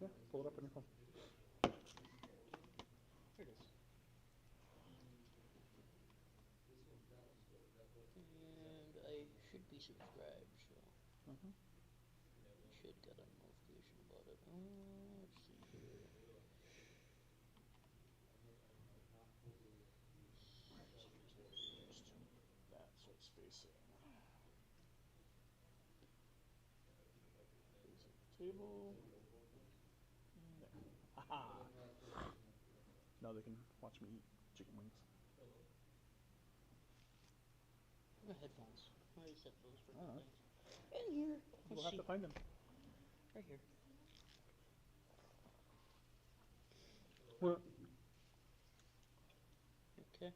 Yeah, pull it up on your phone. Here it is. And I should be subscribed, so should get a notification about it. Let's see here. That's what's facing. Facing the table. There. Aha! Now they can watch me eat chicken wings. The headphones. I already set those for Alright. things. In here. We'll have to find them. Right here. Where? Okay.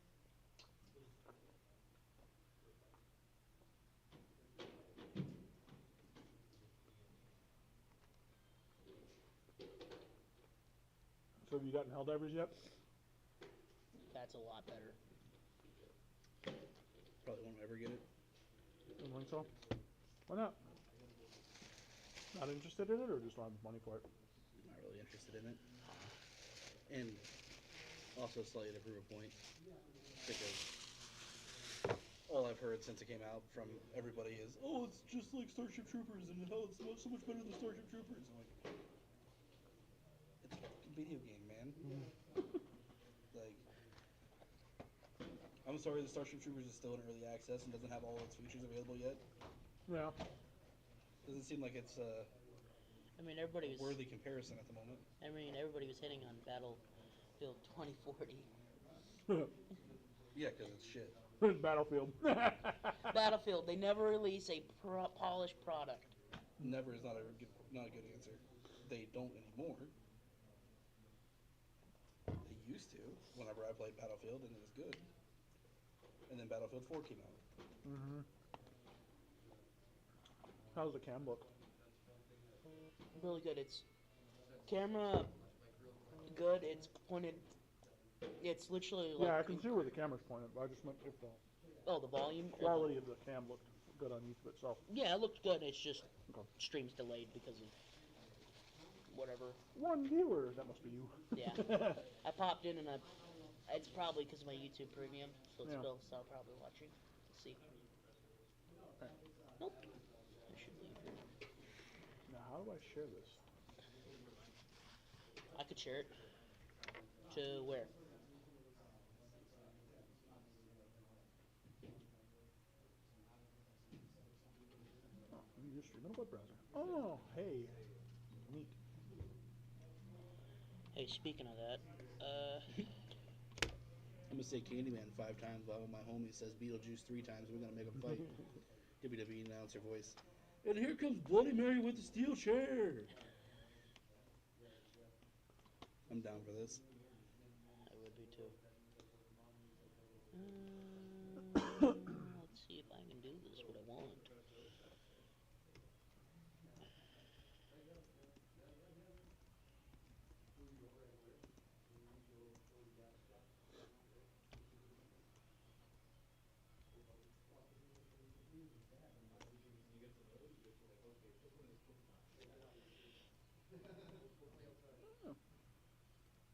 So have you gotten Helldivers yet? That's a lot better. Probably won't ever get it. Don't think so? Why not? Not interested in it, or just not have money for it? Not really interested in it. And also slightly to prove a point, because all I've heard since it came out from everybody is, oh, it's just like Starship Troopers, and hell, it's so much better than Starship Troopers. I'm like, it's a fucking video game, man. Like, I'm sorry the Starship Troopers is still in early access and doesn't have all its features available yet. Yeah. Doesn't seem like it's I mean, everybody was worthy comparison at the moment. I mean, everybody was hitting on Battlefield 2040. Yeah, because it's shit. Battlefield. Battlefield. They never release a polished product. Never is not a good answer. They don't anymore. They used to. Whenever I played Battlefield, and it was good. And then Battlefield 4 came out. How's the cam look? Really good. It's camera good. It's pointed. It's literally like. Yeah, I can see where the camera's pointed, but I just meant if the The volume. quality of the cam looked good on YouTube itself. Yeah, it looked good. It's just Okay. stream's delayed because of whatever. One viewer, that must be you. Yeah. I popped in and it's probably because of my YouTube Premium, so it's still probably watching. Let's see. Right. Nope. I should leave here. Now, how do I share this? I could share it. To where? Oh, you just stream in a web browser. Oh, hey. Neat. Hey, speaking of that, I'm gonna say Candyman 5 times while my homie says Beetlejuice 3 times. We're gonna make a fight. WWE announcer voice. And here comes Bloody Mary with the steel chair. I'm down for this. I would be too. Let's see if I can do this. What I want.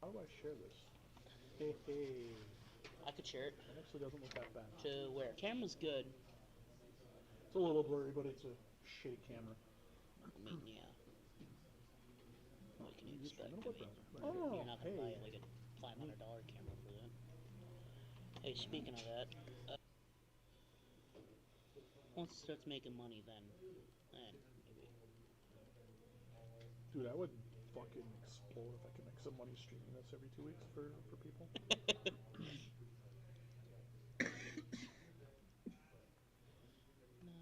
How do I share this? Hey, hey. I could share it. It actually doesn't look that bad. To where? Camera's good. It's a little blurry, but it's a shitty camera. I mean, yeah. What can you expect? I mean, Oh, you're not gonna buy like a $500 camera for that. Hey, speaking of that, once it starts making money, then maybe. Dude, I would fucking explode if I could make some money streaming this every 2 weeks for people.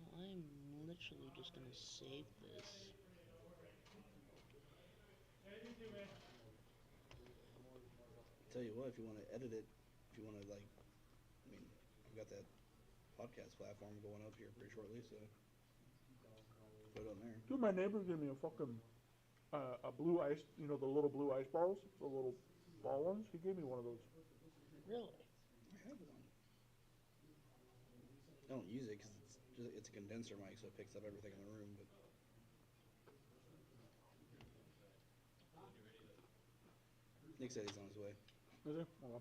No, I'm literally just gonna save this. Tell you what, if you want to edit it, if you want to like, I mean, I've got that podcast platform going up here pretty shortly, so put it on there. Dude, my neighbor gave me a fucking a blue ice, you know, the little blue ice balls, the little ball ones. He gave me one of those. Really? I have one. I don't use it because it's a condenser mic, so it picks up everything in the room. But Nick said he's on his way. Is it? Okay.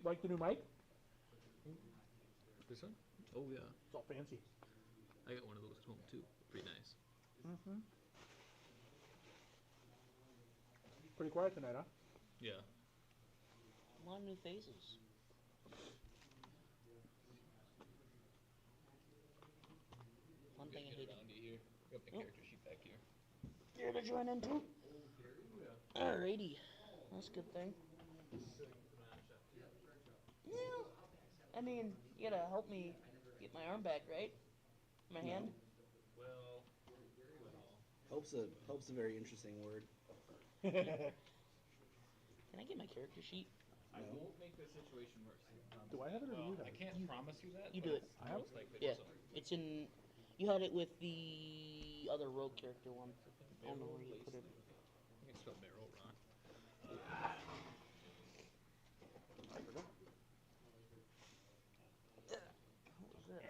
Like the new mic? This one? Oh yeah. It's all fancy. I got one of those at home too. Pretty nice. Mm-hmm. Pretty quiet tonight, huh? Yeah. A lot of new faces. One thing I Get hate. around you here. Got my character sheet back here. Here to join in too. Alrighty, that's a good thing. Yeah. I mean, you gotta help me get my arm back, right? My No. hand. Well. Help's a very interesting word. Can I get my character sheet? I No. won't make the situation worse. Do I have it or do you have I it? can't promise you that. You but do it. it's I have most likely Yeah, so. it's in. You had it with the other rogue character one. I don't know where you put it. I think it's spelled Merrill wrong. I forgot. What was that?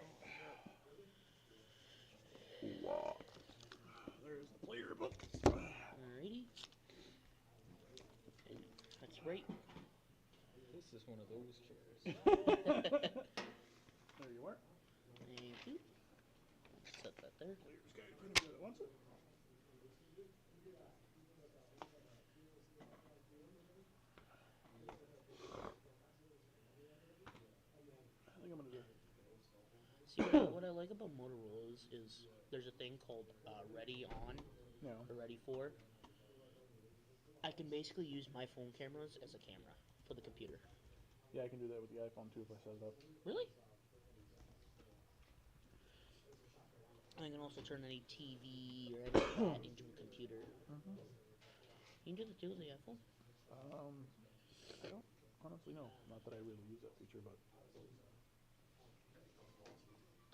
Wow. There's the player book. Alrighty. And that's right. This is one of those chairs. There you are. Thank you. Set that there. Player's guide for anybody that wants it. I think I'm gonna do. See, what I like about Motorola's is there's a thing called Ready On No. or Ready For. I can basically use my phone cameras as a camera for the computer. Yeah, I can do that with the iPhone too if I set it up. Really? I can also turn any TV or any of that into a computer. Mm-hmm. You can do that too with the iPhone. I don't honestly know. Not that I really use that feature, but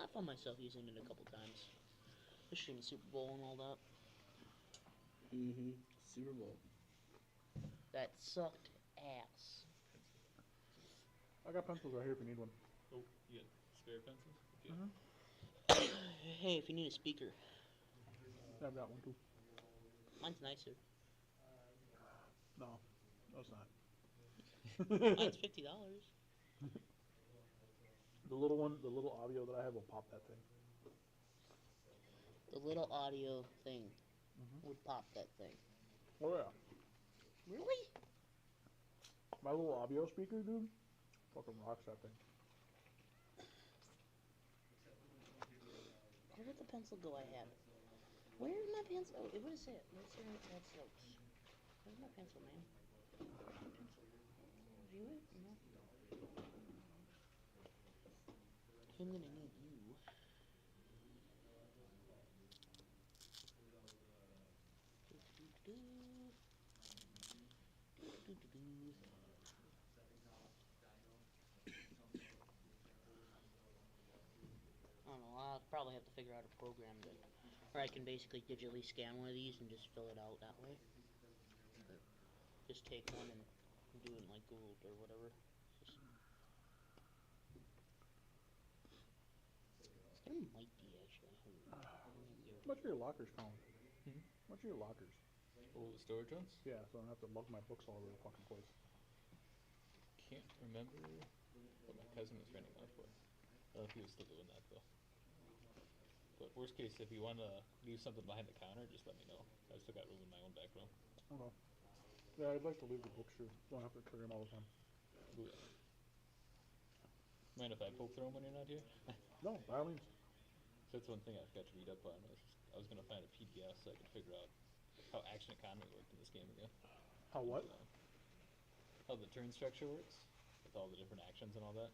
I found myself using it a couple times. Especially in the Super Bowl and all that. Mm-hmm. Super Bowl. That sucked ass. I got pencils right here if you need one. Oh, you got spare pencils? Okay. Mm-hmm. Hey, if you need a speaker, Yeah, I've got one too. mine's nicer. No, it's not. Mine's $50. The little one, the little audio that I have will pop that thing. The little audio thing Mhm. would pop that thing. Oh yeah, Really? my little audio speaker, dude, fucking rocks that thing. Where did the pencil go I had? Where is my pencil? Oh, what is it? Where's your that's notes? Where's my pencil, man? Where's my pencil? View it? No. I'm gonna need you. I don't know, I'll probably have to figure out a program that, where I can basically digitally scan one of these and just fill it out that way. Just take one and do it in like Google or whatever. There might be actually. How much are your lockers, Colin? Hmm? How much are your lockers? Oh, the storage ones? Yeah, so I don't have to lug my books all over the fucking place. Can't remember what my cousin was renting out for. I don't know if he was still doing that though. But worst case, if you want to leave something behind the counter, just let me know. I've still got room in my own back room. Okay. Yeah, I'd like to leave the books here. Don't have to carry them all the time. Ooh, yeah. Mind if I poke through them when you're not here? No, by all means. That's one thing I've got to read up on. I was gonna find a PDF so I could figure out how action economy worked in this game again. How what? How the turn structure works with all the different actions and all that.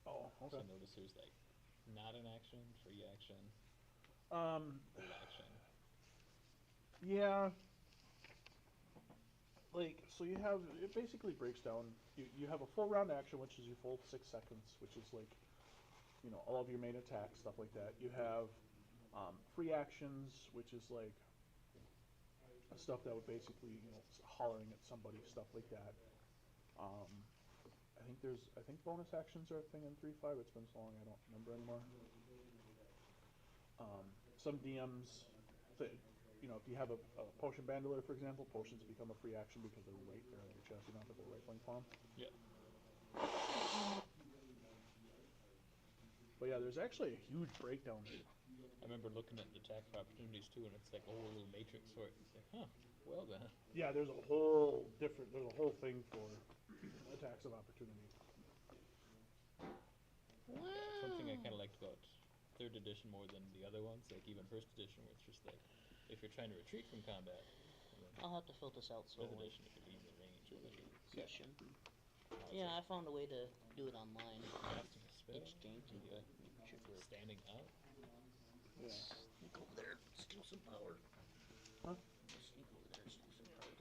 Oh, So okay. notice there's like not an action, free action, Um, full action. yeah. Like, so you have, it basically breaks down, you have a full round action, which is your full 6 seconds, which is like, you know, all of your main attacks, stuff like that. You have free actions, which is like stuff that would basically, you know, hollering at somebody, stuff like that. I think bonus actions are a thing in 3.5. It's been so long I don't remember anymore. some DMs, you know, if you have a potion bandolier, for example, potions become a free action because they're right there on your chest. You don't have to go rifling for them. Yeah. But yeah, there's actually a huge breakdown. I remember looking at the attack for opportunities too, and it's like a whole little matrix for it. It's like, huh, well then. Yeah, there's a whole thing for attacks of opportunity. Wow. Something I kind of liked about third edition more than the other ones, like even first edition, where it's just like, if you're trying to retreat from combat, and then I'll have to fill this out fifth slowly. edition, if you're leaving the range, or whatever. Session. Now it's Yeah, I like found a way to do it online. casting a spell, It's janky. yeah, Should work. standing up. Yeah. Sneak over there, steal some power. Huh? Sneak over there, steal some power.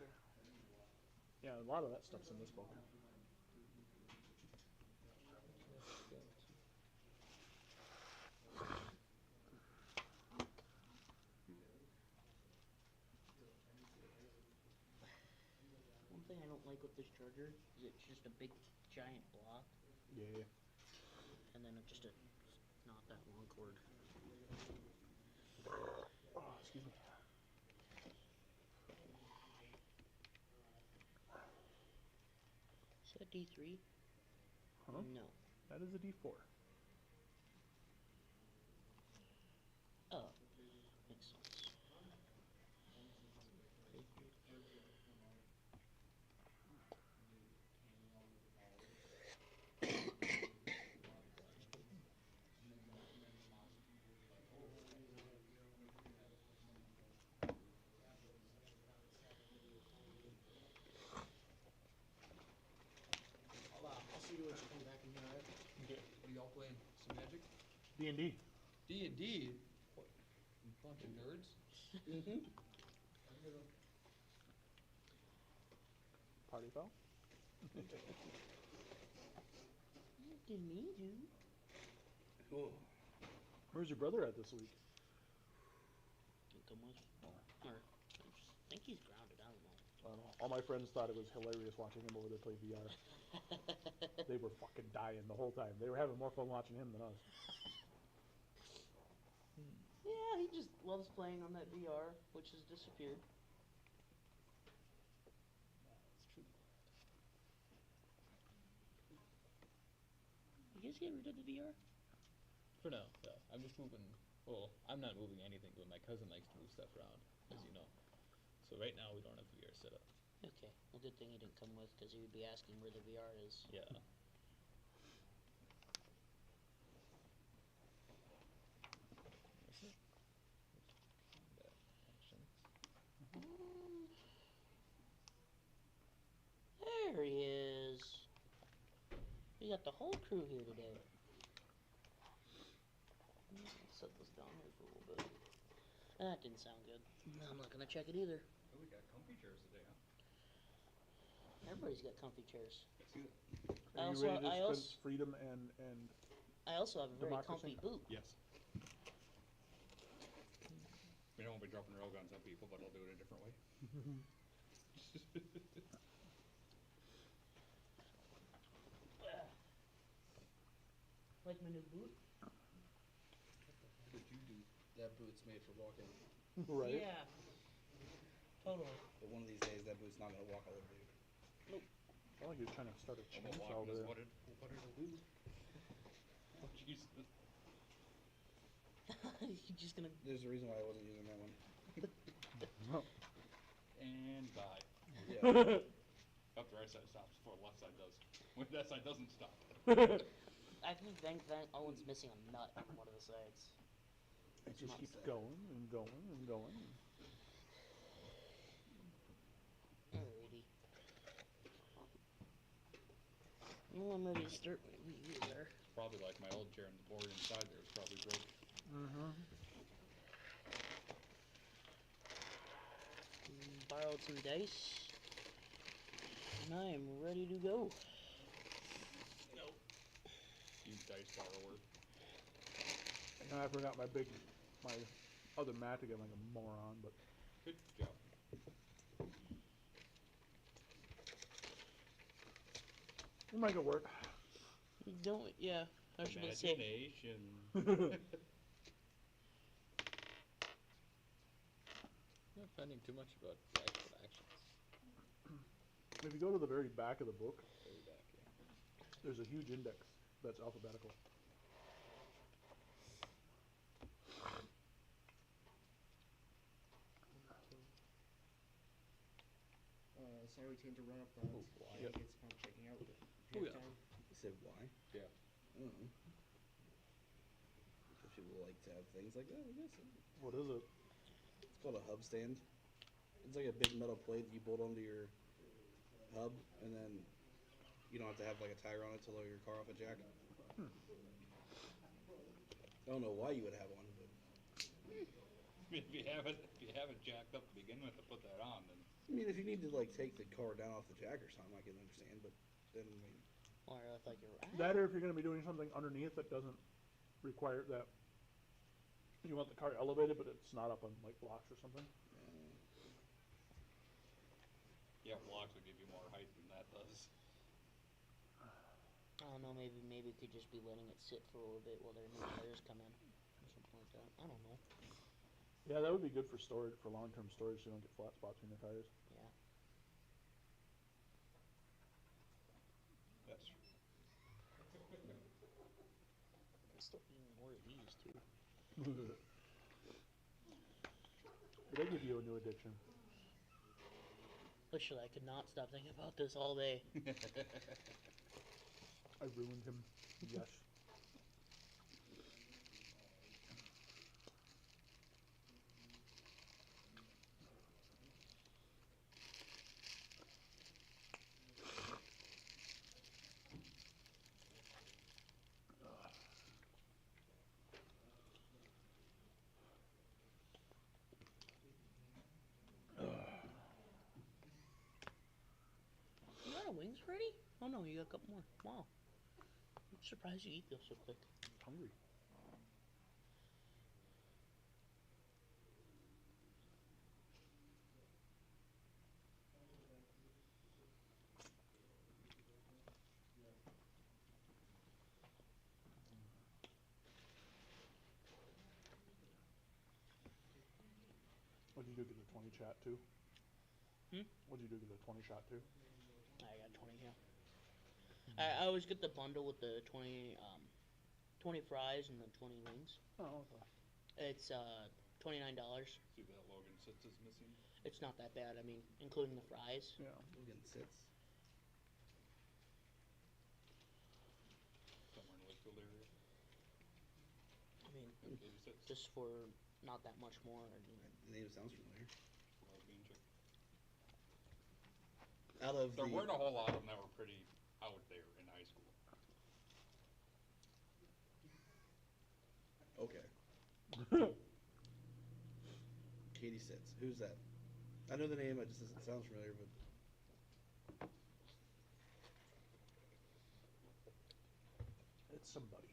Yeah, a lot of that stuff's in this book. One thing I don't like with this charger is it's just a big giant block, Yeah. and then just a not that long cord. Oh, excuse me. Is that D3? Huh? No. That is a D4. Oh, makes sense. I'll see you when you come back in here, alright? Okay. What are y'all playing? Some Magic? D&D. D&D? What? You bunch of nerds? Mm-hmm. Party foul. Didn't mean to. Cool. Where's your brother at this week? Didn't come with. Or, I just think he's grounded, I don't know. I don't know. All my friends thought it was hilarious watching him over there play VR. They were fucking dying the whole time. They were having more fun watching him than us. Yeah, he just loves playing on that VR, which has disappeared. It's true. You guys get rid of the VR? For now, yeah. I'm just moving. Well, I'm not moving anything, but my cousin likes to move stuff around, as you know. So right now we don't have the VR set up. Okay, well, good thing he didn't come with, because he would be asking where the VR is. Yeah. Where's it? Combat actions. There he is. We got the whole crew here today. I'll set this down here for a little bit. That didn't sound good. I'm not gonna check it either. Oh, we got comfy chairs today, huh? Everybody's got comfy chairs. Are you ready to dispense freedom and I also have a very Democracy? comfy boot. Yes. We don't want to be dropping railguns on people, but I'll do it a different way. Like my new boot? Could you do? That boot's made for walking. right? Yeah. Totally. But one of these days, that boot's not gonna walk all over you. I feel like you're trying to start a Almost chainsaw walking over is there. what it'll do. Oh, Jesus. You're just gonna. There's a reason why I wasn't using that one. And bye. Yeah. Up the right side stops before the left side does. When that side doesn't stop. I think Van Owen's missing a nut on one of the sides. It just not keeps sad. going and going and going. Alrighty. Well, I'm ready to start whenever you are. Probably like my old chair, and the board inside there is probably broke. Mm-hmm. Borrowed some dice. And I am ready to go. You dice borrower. And I forgot my other mat again like a moron, but Good job. we'll make it work. Don't, yeah. I was about to say. Imagination. learning too much about the actual actions. If you go to the very back of the book, Very back, yeah. there's a huge index that's alphabetical. Sorry to interrupt, but Oh, I yeah. think it's kind of checking out. Do Oh, you have yeah. time? You said why? Yeah. I don't know. Because people like to have things like that, I guess. What is it? It's called a hub stand. It's like a big metal plate that you bolt onto your hub, and then you don't have to have like a tire on it to lower your car off a jack. I don't know why you would have one, but If you haven't jacked up to begin with to put that on, then I mean, if you need to like take the car down off the jack or something, I can understand. But then, I mean, Or if like you're That or if you're going to be doing something underneath that doesn't require that you want the car elevated, but it's not up on like blocks or something. yeah, blocks will give you more height than that does. I don't know, maybe it could just be letting it sit for a little bit while their new tires come in. Or something like that. I don't know. Yeah, that would be good for storage, for long-term storage, so you don't get flat spots in your tires. Yeah. That's true. I'm still eating more of these too. They give you a new addiction. Literally, I could not stop thinking about this all day. I ruined him. Yes. You out of wings already? Oh no, you got a couple more. Wow. I'm surprised you eat those so quick. I'm hungry. What'd you do? Get the 20 shot too? What'd you do? Get the 20 shot too? I got 20 here. I always get the bundle with the 20 fries and the 20 wings. Oh, okay. It's $29. See that Logan Sits is missing. It's not that bad. I mean, including the fries. Yeah. Logan sits. Somewhere in Wakefield area. I mean, Ecade Sits. just for not that much more. I mean, The name sounds familiar. Love being chicken. Out of There the weren't a whole lot of them that were pretty out there in high school. okay, Katie sits. Who's that? I know the name. It sounds familiar, but It's somebody.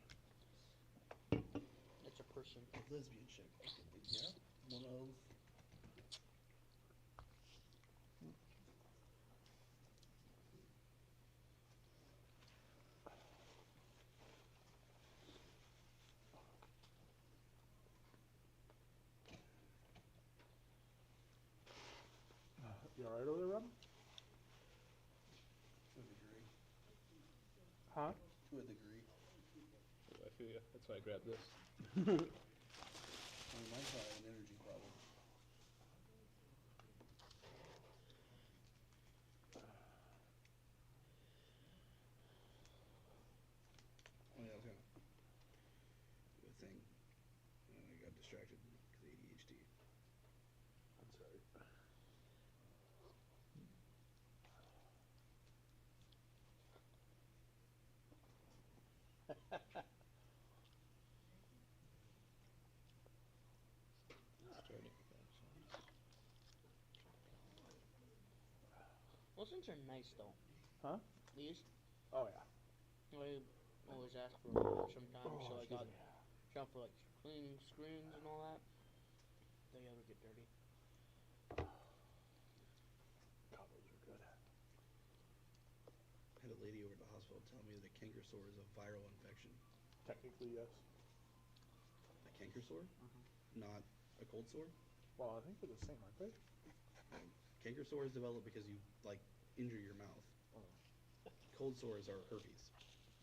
it's a person. a lesbian chick. Yeah, one of. You alright over there, Rob? To a degree. Huh? To a degree. I feel ya. That's why I grabbed this. I mean, mine's not an energy problem. Oh yeah, I was gonna do a thing, and I got distracted because of ADHD. I'm sorry. Starting with that, so. Those things are nice though. Huh? These, Oh, yeah. I always ask for them sometimes, Oh, so I excuse got me. some for like cleaning screens and all that. They ever get dirty. God, those are good. I had a lady over at the hospital tell me that a canker sore is a viral infection. Technically, yes. A canker sore? Not a cold sore? Well, I think they're the same, aren't they? Canker sores develop because you like injure your mouth. Cold sores are herpes.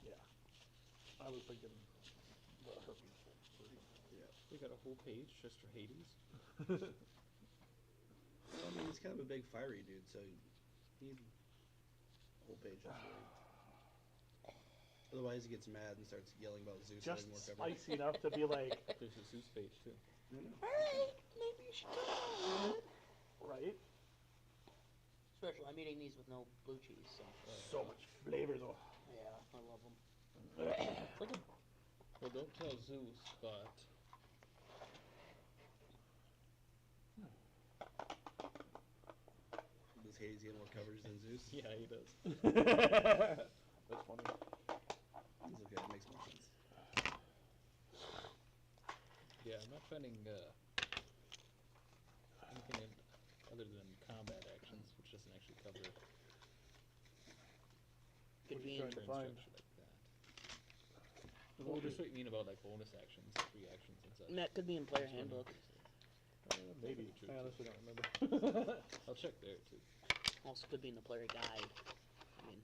Yeah. I was thinking the herpes version. Yeah. We got a whole page just for Hades. Well, I mean, he's kind of a big fiery dude, so you need a whole page just for him. Otherwise, he gets mad and starts yelling about Zeus Just having more coverage. spicy enough to be like, There's a Zeus page too. No, no. Alright, maybe you should come on. right? Especially, I'm eating these with no blue cheese, so. So much flavor though. Yeah, I love them. It's like a Well, don't tell Zeus, but Does Hades get more coverage than Zeus? yeah, he does. That's funny. It's okay, it makes more sense. Yeah, I'm not finding anything other than combat actions, which doesn't actually cover could What are be you in trying to turn find? structure like that. Well, just what you mean about like bonus actions, reactions, and such. that could be in player That's what I'm handbook. Maybe. True, I too. honestly don't remember. I'll check there too. Also could be in the player guide. I mean,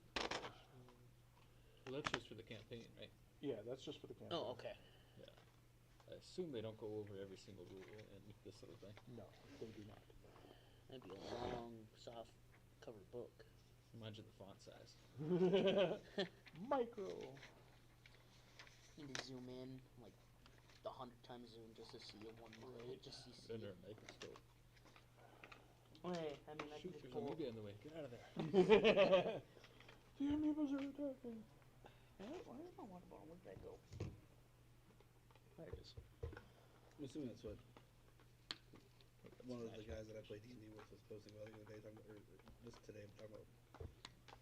Well, that's just for the campaign, right? Yeah, that's just for the campaign. oh, okay. Yeah. I assume they don't go over every single rule in this sort of thing. No, they do not. That'd be a long, soft cover book. Imagine the font size. Micro. Need to zoom in like the 100 times zoom just to see a one line. Just see. Under a microscope. Hey, I mean, I Shoot, can just there's pull. a movie on the way. Get out of there. The amoebas are attacking. Where's my water bottle? Where'd that go? There it is. I'm assuming that's what That's one of the magic. guys that I play D&D with was posting about the other day, talking about, or just today, talking about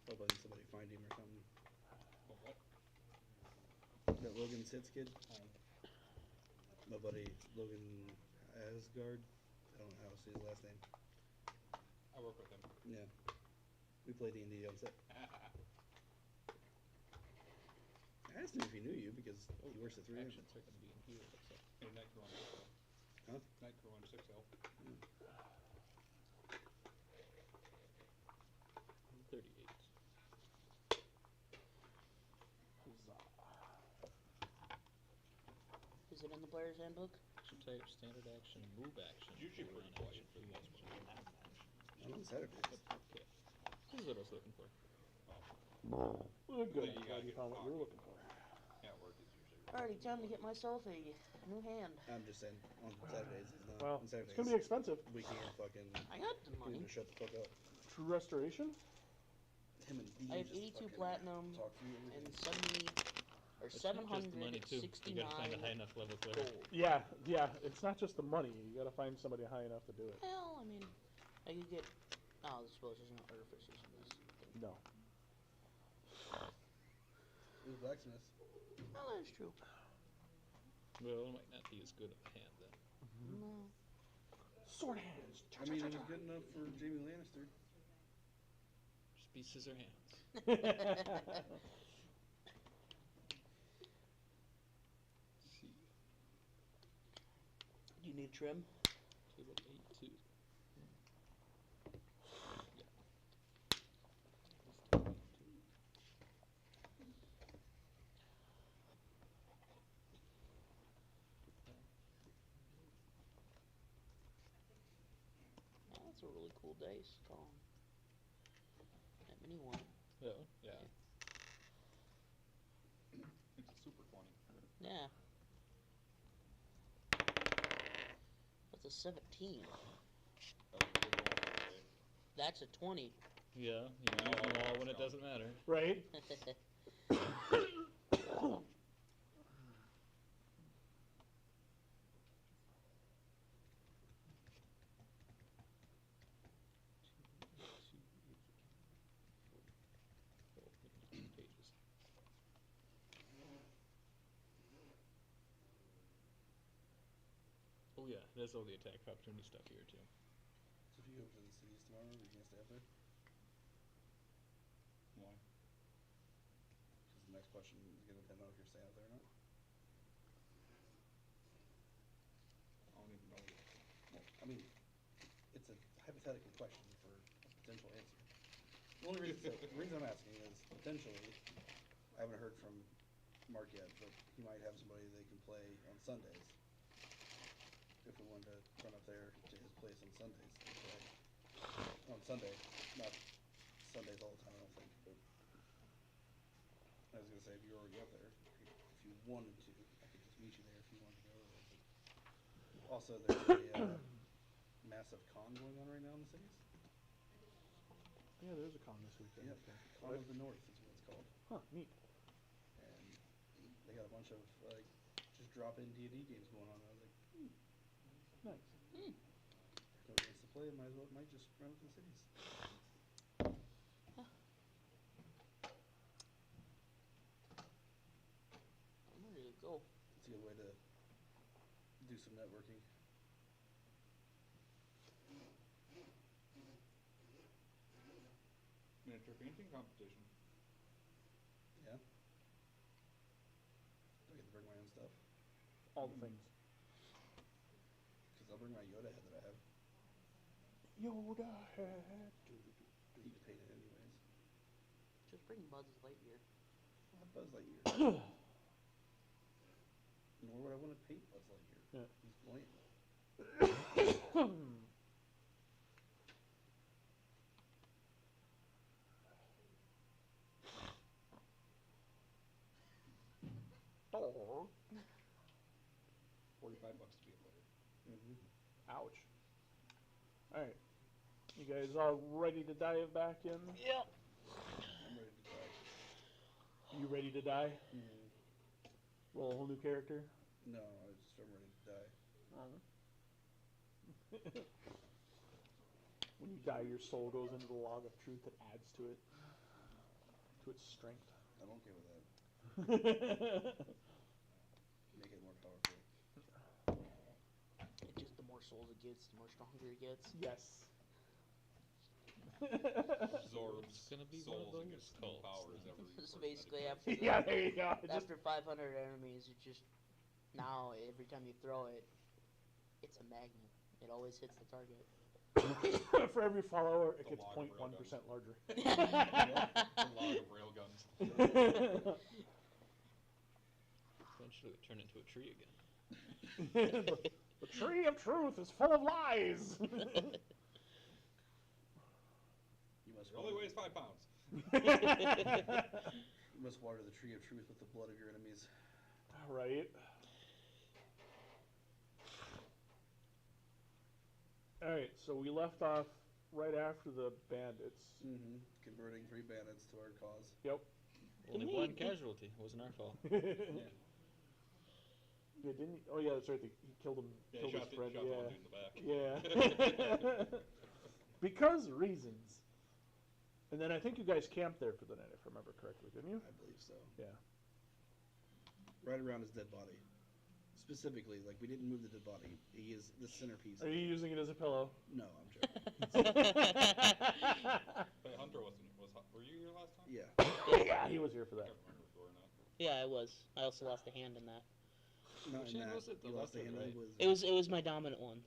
helping somebody find him or something. What? That Logan Sitz kid? My buddy Logan Asgard. I don't know how to say his last name. I work with him. Yeah. We play D&D on set. I asked him if he knew you because he works at 3M. Actions are going to be in here. It looks like. Hey, Night Crew on 6L. Huh? Night Crew on 6L. 38. Is it in the player's handbook? Action type, standard action, move action. It's usually full pretty round quiet action, for free the most action, I'm on Saturdays. Okay. This is what I was looking for. Well, good. Yeah, you Glad gotta you get found what you were pocket. looking for. Yeah, work is usually. Alrighty, time to get myself a new hand. I'm just saying, on Saturdays is not. Well, on it's Saturdays, gonna be expensive. we can't fucking. I got the We money. need to shut the fuck up. True restoration? Him and Dean I have just 82 fucking platinum talk through and everything. 70 or It's not just the money too. You gotta find a 769 high enough level player. gold. Yeah, it's not just the money. You gotta find somebody high enough to do it. Well, I mean, I could get. Oh, I suppose there's no artificers in this thing. No. Who's blacksmith? Oh, that's true. Well, it might not be as good of a hand then. No. Sword hands. I mean, it was good enough for Jamie Lannister. Just be scissor hands. See. Do you need trim? Table 8-2. Yeah. Oh, that's a really cool dice, Colin. That mini one. Yeah. Yeah. It's a super 20. Yeah. That's a 17. That was a good roll for today. That's a 20. Yeah. You use them all when it doesn't matter. Right? Pages. Oh yeah, there's all the attack opportunity stuff here too. So if you go to the cities tomorrow, are you gonna stay up there? Why? Because the next question is gonna depend on if you're staying up there or not. I don't even know. Well, I mean, it's a hypothetical hypothetical question for a potential answer. The only reason I'm asking is potentially, I haven't heard from Mark yet, but he might have somebody they can play on Sundays. If we wanted to run up there to his place on Sundays, to play. On Sunday, not Sundays all the time, I don't think. But I was gonna say, if you're already up there, if you wanted to, I could just meet you there if you wanted to go. But also, there's a massive con going on right now in the cities. Yeah, there's a con this weekend. Yep, Con of the North is what it's called. Huh, neat. And they got a bunch of like just drop-in D&D games going on. I was like, Nice. no chance to play, might just run up to the cities. I'm ready to go. It's a good way to do some networking. Miniature painting competition. Yeah. Do I get to bring my own stuff? All the things. Because I'll bring my Yoda head that I have. Yoda head. You can paint it anyways. Just bring Buzz Lightyear. I have Buzz Lightyear. Nor would I want to paint Buzz Lightyear. Yeah. He's bland. Oh. $45 to be a player. Ouch. Alright. You guys all ready to dive back in? Yep. I'm ready to die. You ready to die? Mm. Roll a whole new character? No, I'm ready to die. When you die, your soul goes into the log of truth that adds to it. To its strength. I'm okay with that. Make it more powerful. It's just the more souls it gets, the more stronger it gets. Yes. Absorbs It's gonna be one of souls and those gets new cults powers then. every So person basically, that after Yeah, there you go. after 500 enemies, it just now every time you throw it, it's a magnet. It always hits the target. For every follower, it The gets log of 0.1% larger. a lot of railguns. Eventually it turned into a tree again. The tree of truth is full of lies. You must It only weighs 5 pounds. You must water the tree of truth with the blood of your enemies. Right. Alright, so we left off right after the bandits. Mm-hmm. Converting 3 bandits to our cause. Yep. Only one casualty. It wasn't our fault. Yeah. Yeah, didn't he? Oh, yeah, that's right. He killed him. Yeah, Killed his friend. shot the one dude in the back. Yeah. Because reasons. And then I think you guys camped there for the night, if I remember correctly, didn't you? I believe so. Yeah. Right around his dead body. Specifically, like, we didn't move the dead body. He is the centerpiece. Are you using it as a pillow? No, I'm joking. But Hunter wasn't. Were you here last time? Yeah. Yeah, he was here for I that. can't remember if you were or not. Yeah, I was. I also lost a hand in that. Not Which in hand that. was it? The You lost left a or hand right? was It was my dominant one.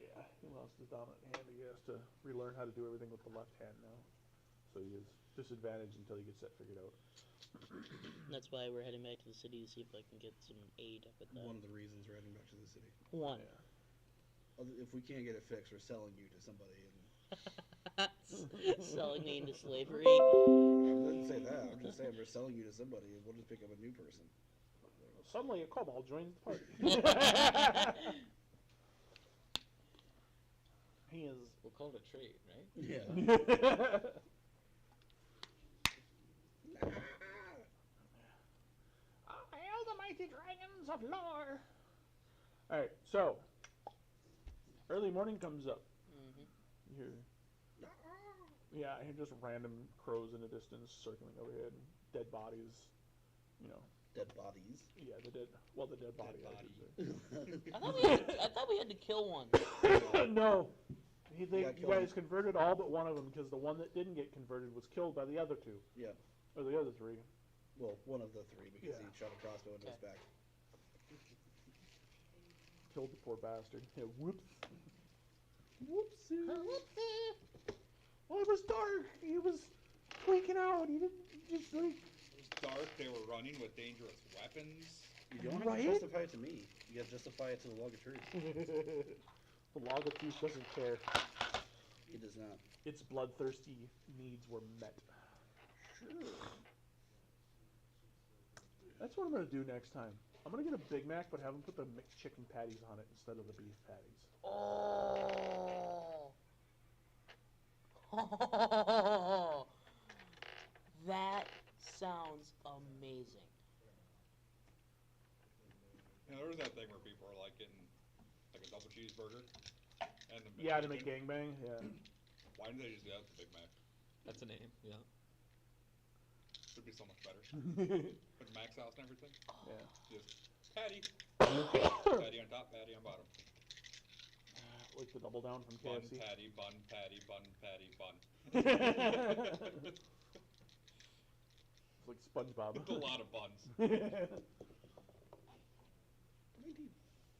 Yeah, he lost his dominant hand. He has to relearn how to do everything with the left hand now. So he is disadvantaged until he gets that figured out. And that's why we're heading back to the city to see if I can get some aid up at that. one of the reasons we're heading back to the city. One. If we can't get it fixed, we're selling you to somebody. And Selling me into slavery. I didn't say that. I'm just saying we're selling you to somebody, and we'll just pick up a new person. Suddenly a kobold joins the party. He is. We'll call it a trade, right? Yeah. Hail the mighty dragons of lore! Alright, so. Early morning comes up. Mm-hmm. You hear. Yeah, I hear just random crows in the distance circling overhead. Dead bodies. You know. Dead bodies. Yeah, the dead. Well, the dead body. I should say. I thought we had to kill one. No. Got You killed. guys converted all but one of them because the one that didn't get converted was killed by the other two. Yeah. Or the other three. Well, one of the 3 because Yeah. he shot a crossbow into his Okay. back. Killed the poor bastard. Yeah, whoops. Whoopsie. Well, it was dark. He was tweaking out. He didn't just like. It was dark. They were running with dangerous weapons. You don't have to justify it to me. You gotta justify it to the log of truth. The log of truth doesn't care. It does not. Its bloodthirsty needs were met. Sure. That's what I'm gonna do next time. I'm gonna get a Big Mac, but have them put the mixed chicken patties on it instead of the beef patties. Oh. That sounds amazing. You know, there was that thing where people were like getting like a double cheeseburger and the Yeah, to make McChicken. gangbang. Yeah. Why didn't they just do that with the Big Mac? That's a name, yeah. Should be so much better. With the Mac sauce and everything. Yeah. Just patty. Patty on top, patty on bottom. Like the double down from Bun, KFC. patty, bun, patty, bun, patty, bun. It's like SpongeBob. It's a lot of buns.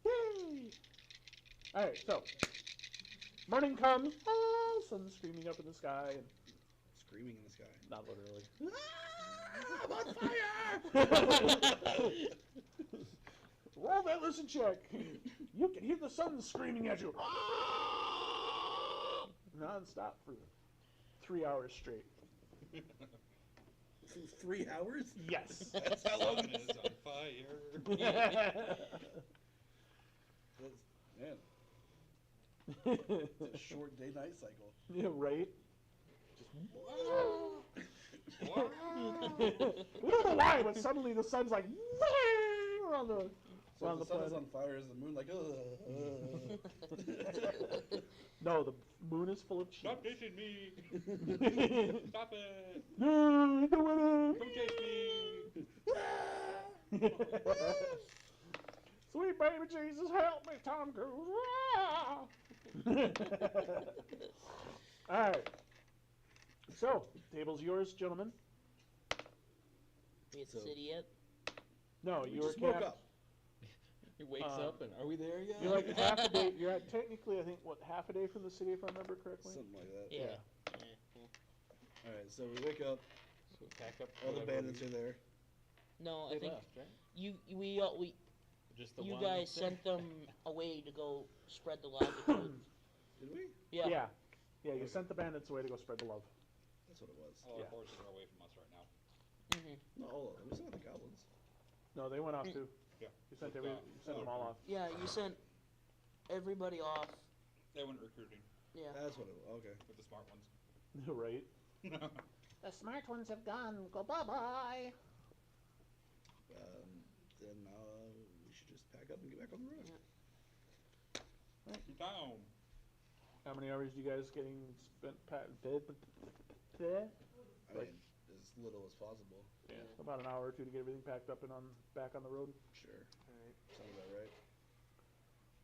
Yay! Alright, so morning comes, sun's screaming up in the sky, and Screaming in the sky. not literally. I'm on fire! Roll that listen check. You can hear the sun screaming at you. Non-stop for 3 hours straight. 3 hours? Yes. That's how long Sun it is on fire. Man, it's a short day-night cycle. Yeah, right? What? We don't know why, but suddenly the sun's like around the So around the the sun is planet. on fire, is the moon like, No, the moon is full of cheese. Stop dissing me. Stop it. No, don't wanna. Come chase me. Sweet baby Jesus, help me, Tom Cruise. All right. So, table's yours, gentlemen. We at So- the city yet? No, we you were just woke capped. up. He wakes up and, are we there yet? You're like half a day. You're at technically, I think, what, half a day from the city, if I remember correctly. Something like that. Yeah. Alright, so we wake up, So we pack up all the whatever bandits we- are there. No, I They think left, right? we Just the you one guys there? sent them away to go spread the log of truth. Did we? Yeah. Yeah. Yeah, you sent the bandits away to go spread the love. That's what it was. All Yeah. our horses are away from us right now. Hmm. Not all of them. We still got the goblins. No, they went off too. Yeah. You sent them all off. Yeah, you sent everybody off. They went recruiting Yeah. That's what it was. Okay. with the smart ones. Right. The smart ones have gone. Go bye-bye. Then we should just pack up and get back on the road. Down. How many hours do you guys getting spent? I Like- mean, as little as possible. Yeah, about an hour or two to get everything packed up and back on the road. Sure. Alright. Sounds about right.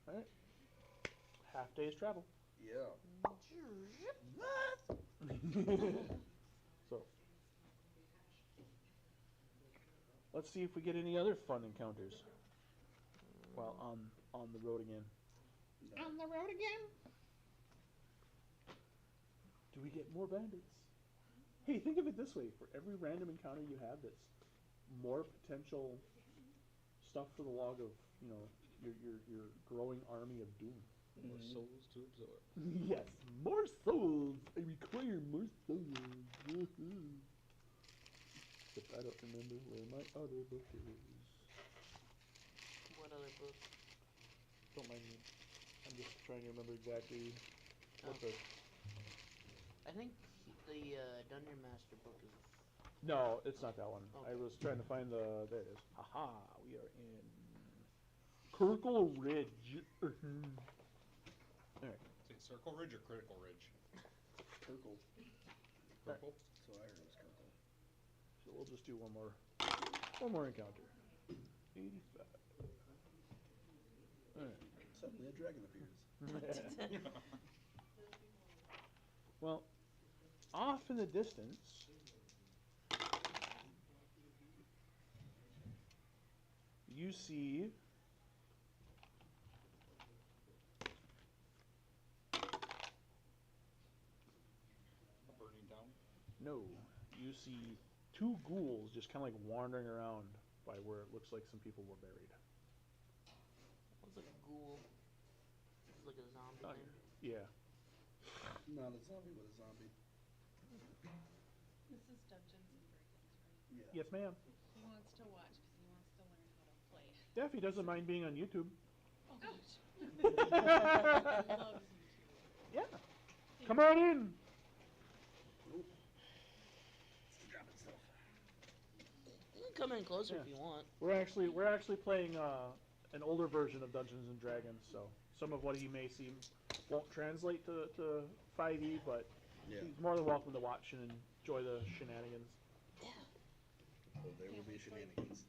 All right. Half day's travel. Yeah. So, let's see if we get any other fun encounters while on the road again. No. On the road again? Do we get more bandits? Hey, think of it this way: for every random encounter you have, that's more potential stuff for the log of, you know, your growing army of doom. More souls to absorb. Yes, more souls. I require more souls. Woohoo. Except I don't remember where my other book is. What other book? Don't mind me. I'm just trying to remember exactly what Oh. the. I think the Dungeon Master book is. No, it's not that one. I Okay. was trying to find the. There it is. Haha, we are in Kirkle Ridge. Alright. Is it Circle Ridge or Critical Ridge? Kirkle. Purple? So I heard it was Kirkle. So we'll just do one more encounter. 85. Alright. Suddenly a dragon appears. Well, off in the distance, you see No. You see two ghouls just kind of like wandering around by where it looks like some people were buried. Looks like a ghoul. Looks like a zombie Oh, thing. yeah. Not a zombie, but a zombie. This is Dungeons and Dragons, right? Yeah. Yes, ma'am. He wants to watch because he wants to learn how to play. Yeah, if he doesn't mind being on YouTube. Oh gosh. Yeah. He loves YouTube. Come on in. Dropping stuff. You can come in closer Yeah. if you want. We're actually playing an older version of Dungeons and Dragons, so some of what he may see won't translate to 5e, but Yeah. he's more than welcome to watch and enjoy the shenanigans. Oh, there will be shenanigans.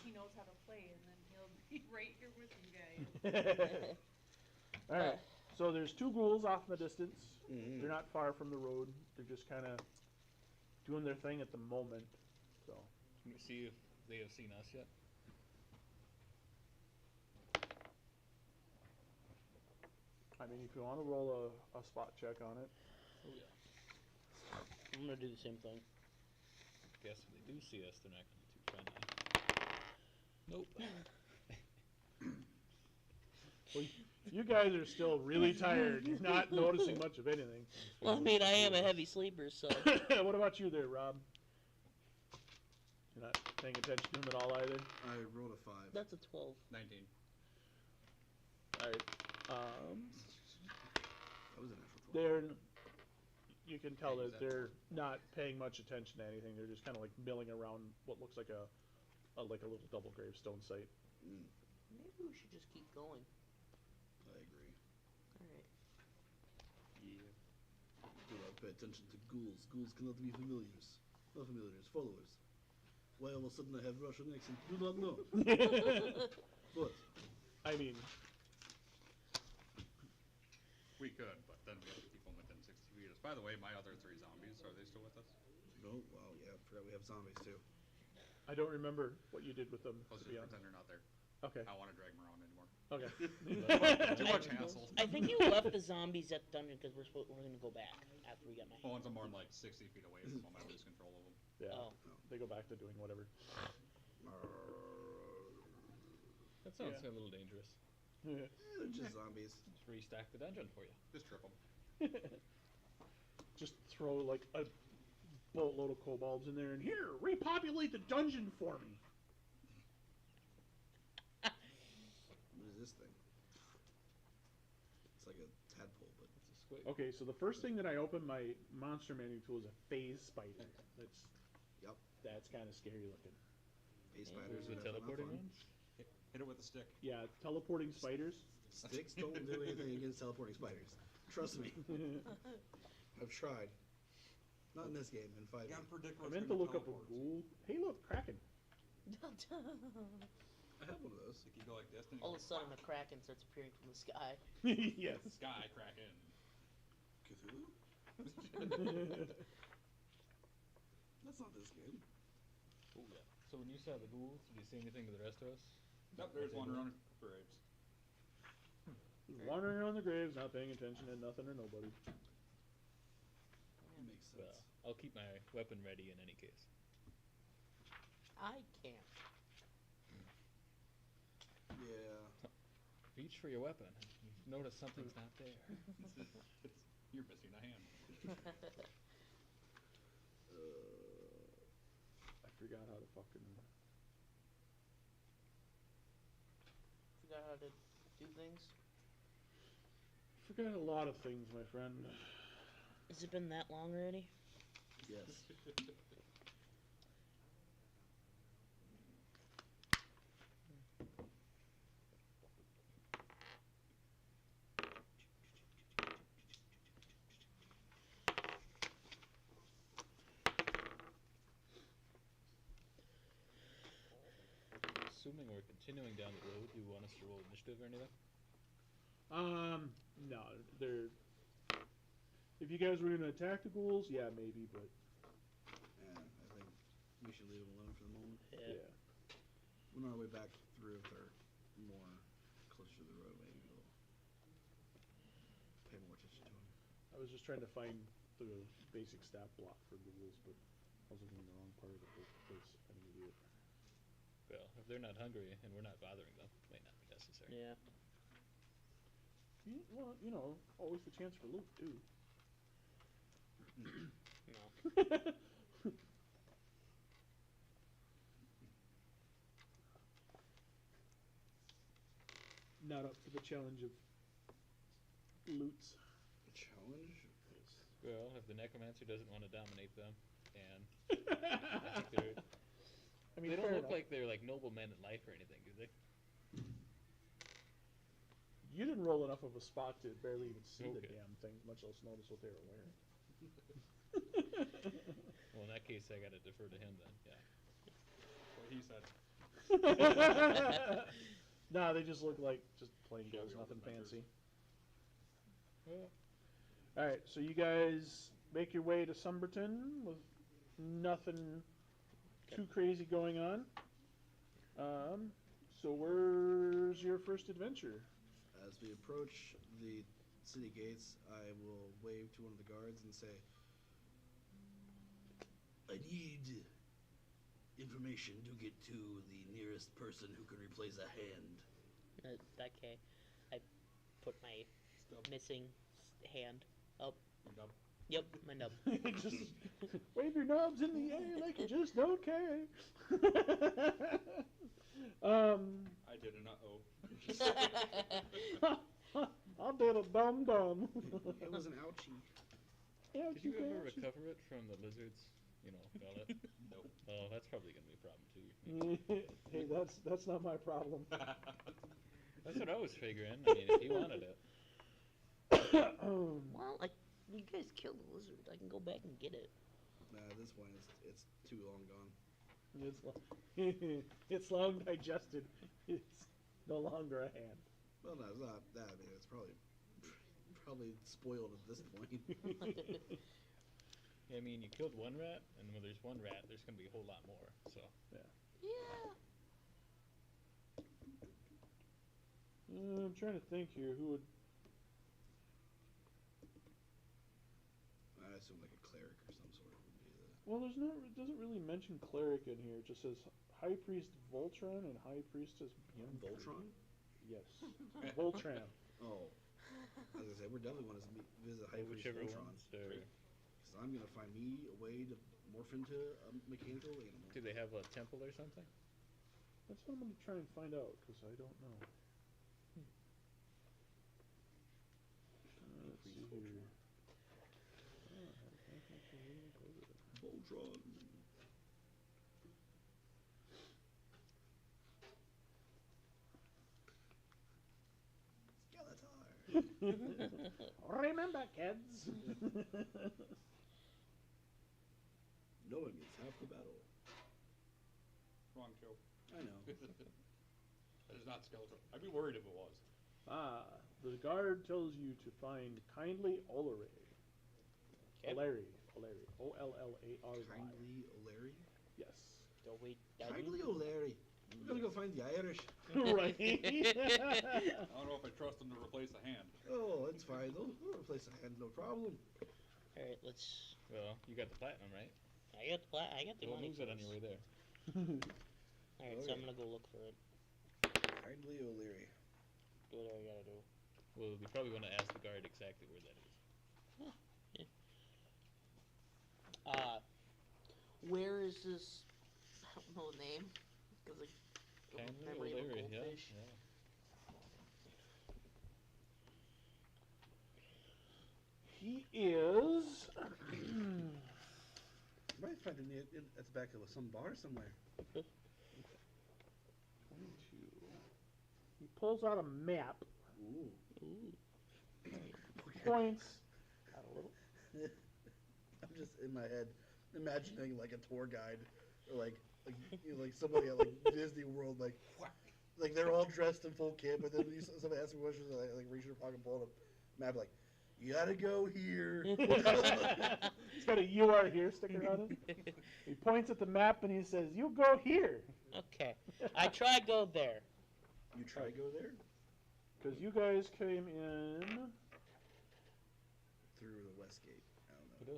He knows how to play, and then he'll be right here with you guys. All right. So there's two ghouls off in the distance. Mm-hmm. They're not far from the road. They're just kind of doing their thing at the moment. So Can we see if they have seen us yet? I mean, if you want to roll a spot check on it. Oh yeah. I'm gonna do the same thing. Guess if they do see us, they're not going to be too friendly. Nope. Well, you guys are still really tired. You're not noticing much of anything. Well, I mean, I am a heavy sleeper, so. What about you there, Rob? You're not paying attention to him at all either? I rolled a 5. That's a 12. 19. Alright. That was a natural 12. They're... You can tell Hey, is that that they're not paying much attention to anything. They're just kind of like milling around what looks like a little double gravestone site. Mm, Maybe we should just keep going. I agree. Alright. Yeah. Do not pay attention to ghouls. Ghouls cannot be familiars. Not familiars, followers. Why all of a sudden I have Russian accent? Do not know. But I mean, We could, but then we have to keep them within 60 feet. By the way, my other 3 zombies, are they still with us? no, well, yeah, I forgot we have zombies too. I don't remember what you did with them, Let's to just be honest. pretend they're not there. Okay. I don't want to drag them around anymore. Okay. Too much hassle. I think you left the zombies at the dungeon because we're gonna go back after we get my. Well, once I'm more than like 60 feet away from them, I lose control of them. Yeah. Oh. They go back to doing whatever. That sounds Yeah. a little dangerous. They're just zombies. Just restack the dungeon for you. Just trip them. Just throw like a boatload of kobolds in there and here, repopulate the dungeon for me. What is this thing? It's like a tadpole, but It's a squid. Okay, so the first thing that I open my monster manual tool is a phase spider. Yep. That's kind of scary looking. face Yeah. spiders. There's are the definitely teleporting fun. ones. Hit it with a stick. Yeah, teleporting spiders. Sticks don't do anything against teleporting spiders. Trust me. I've tried. Not in this game, in 5e. predict I meant to look up a ghoul. Hey, look, Kraken. I have one of those. Like you go like this, then you All go of a sudden, a kraken starts appearing from the sky. Yes. sky kraken. Cthulhu? That's not this game. Oh yeah. So when you saw the ghouls, did you say anything to the rest of us? Nope, there's one around graves. Wandering around the graves, not paying attention to nothing or nobody. Makes sense. Well, I'll keep my weapon ready in any case. I can't. Yeah. Reach for your weapon. You notice something's not there. You're missing a hand. I forgot how to fucking. Forgot how to do things. Forgot a lot of things, my friend. Has it been that long already? Yes. Assuming we're continuing down the road, do you want us to roll initiative or anything? No, they're. If you guys were gonna attack the ghouls, yeah, maybe, but Yeah, I think we should leave them alone for the moment. yeah. When on our way back through, if they're more closer to the road, maybe we'll pay more attention to them. I was just trying to find the basic stat block for ghouls, but I was looking in the wrong part of the book because I'm an idiot. Well, if they're not hungry and we're not bothering them, it might not be necessary. Yeah. Well, always the chance for loot too. No. Not up to the challenge of loots. Challenge? Well, if the necromancer doesn't want to dominate them, and I think they're, I mean, they don't fair look enough. like they're like noble men in life or anything, do they? You didn't roll enough of a spot to barely even see the Okay. damn thing, much less notice what they were wearing. Well, in that case, I gotta defer to him then. What he said. Nah, they just look like just plain Show ghouls, your nothing adventures. fancy. Well, Alright, so you guys make your way to Sumberton with nothing too crazy going on. So where's your first adventure? As we approach the city gates, I will wave to one of the guards and say, I need information to get to the nearest person who can replace a hand. Okay. I put my missing hand up. Your nub. Yep, my nub. Just wave your knobs in the air like you just don't care. I did an uh-oh. I did a dum-dum. It was an ouchie. did you ever recover it from the lizards? Pellet? Nope. Oh, that's probably gonna be a problem too. Hey, that's not my problem. That's what I was figuring. I mean, if he wanted it. Well, you guys killed the lizard. I can go back and get it. Nah, at this point, it's too long gone. It's long digested. It's no longer a hand. Well, no, it's not that. I mean, it's probably spoiled at this point. I mean, you killed one rat, and when there's one rat, there's gonna be a whole lot more. So. Yeah. I'm trying to think here. Who would? I assume like a cleric or some sort would be the. Well, there's no. It doesn't really mention cleric in here. It just says High Priest Voltron and High Priestess Bianca. Voltron? Yes. Voltran. Oh. As I said, we're definitely want to visit High Priest Whichever Voltron. ones. They're... Because I'm going to find me a way to morph into a mechanical animal. Do they have a temple or something? That's what I'm going to try and find out because I don't know. Let's see here. Voltron. Skeletor. Remember, kids. Knowing is half the battle. Wrong joke. I know. That is not Skeletor. I'd be worried if it was. The guard tells you to find kindly Olary. Okay. Olary. Ollary. Kindly O'Leary? Yes. Don't wait. Kindly O'Leary. We're going to go find the Irish. Right. I don't know if I trust them to replace a hand. Oh, it's fine. They'll replace a hand, no problem. All right, let's. Well, you got the platinum, right? I got the We'll money. lose it on your way there. All right, so I'm gonna go look for it. Kindly O'Leary. Do what I gotta do. Well, we probably want to ask the guard exactly where that is. Where is this? I don't know the name because I don't Kindly memory of a O'Leary, yeah. goldfish. He is. You might find it at the back of some bar somewhere. 22. He pulls out a map, Ooh. Ooh. points out a little. I'm just in my head imagining like a tour guide or like somebody at like Disney World, like they're all dressed in full kit, but then somebody asks me questions, like reach in your pocket, pull up a map, like you gotta go here. It's got a "You are here" sticker on it. He points at the map and he says, "You go here," Okay, I try go there. You try to go there because you guys came in. through the west gate. I don't know. But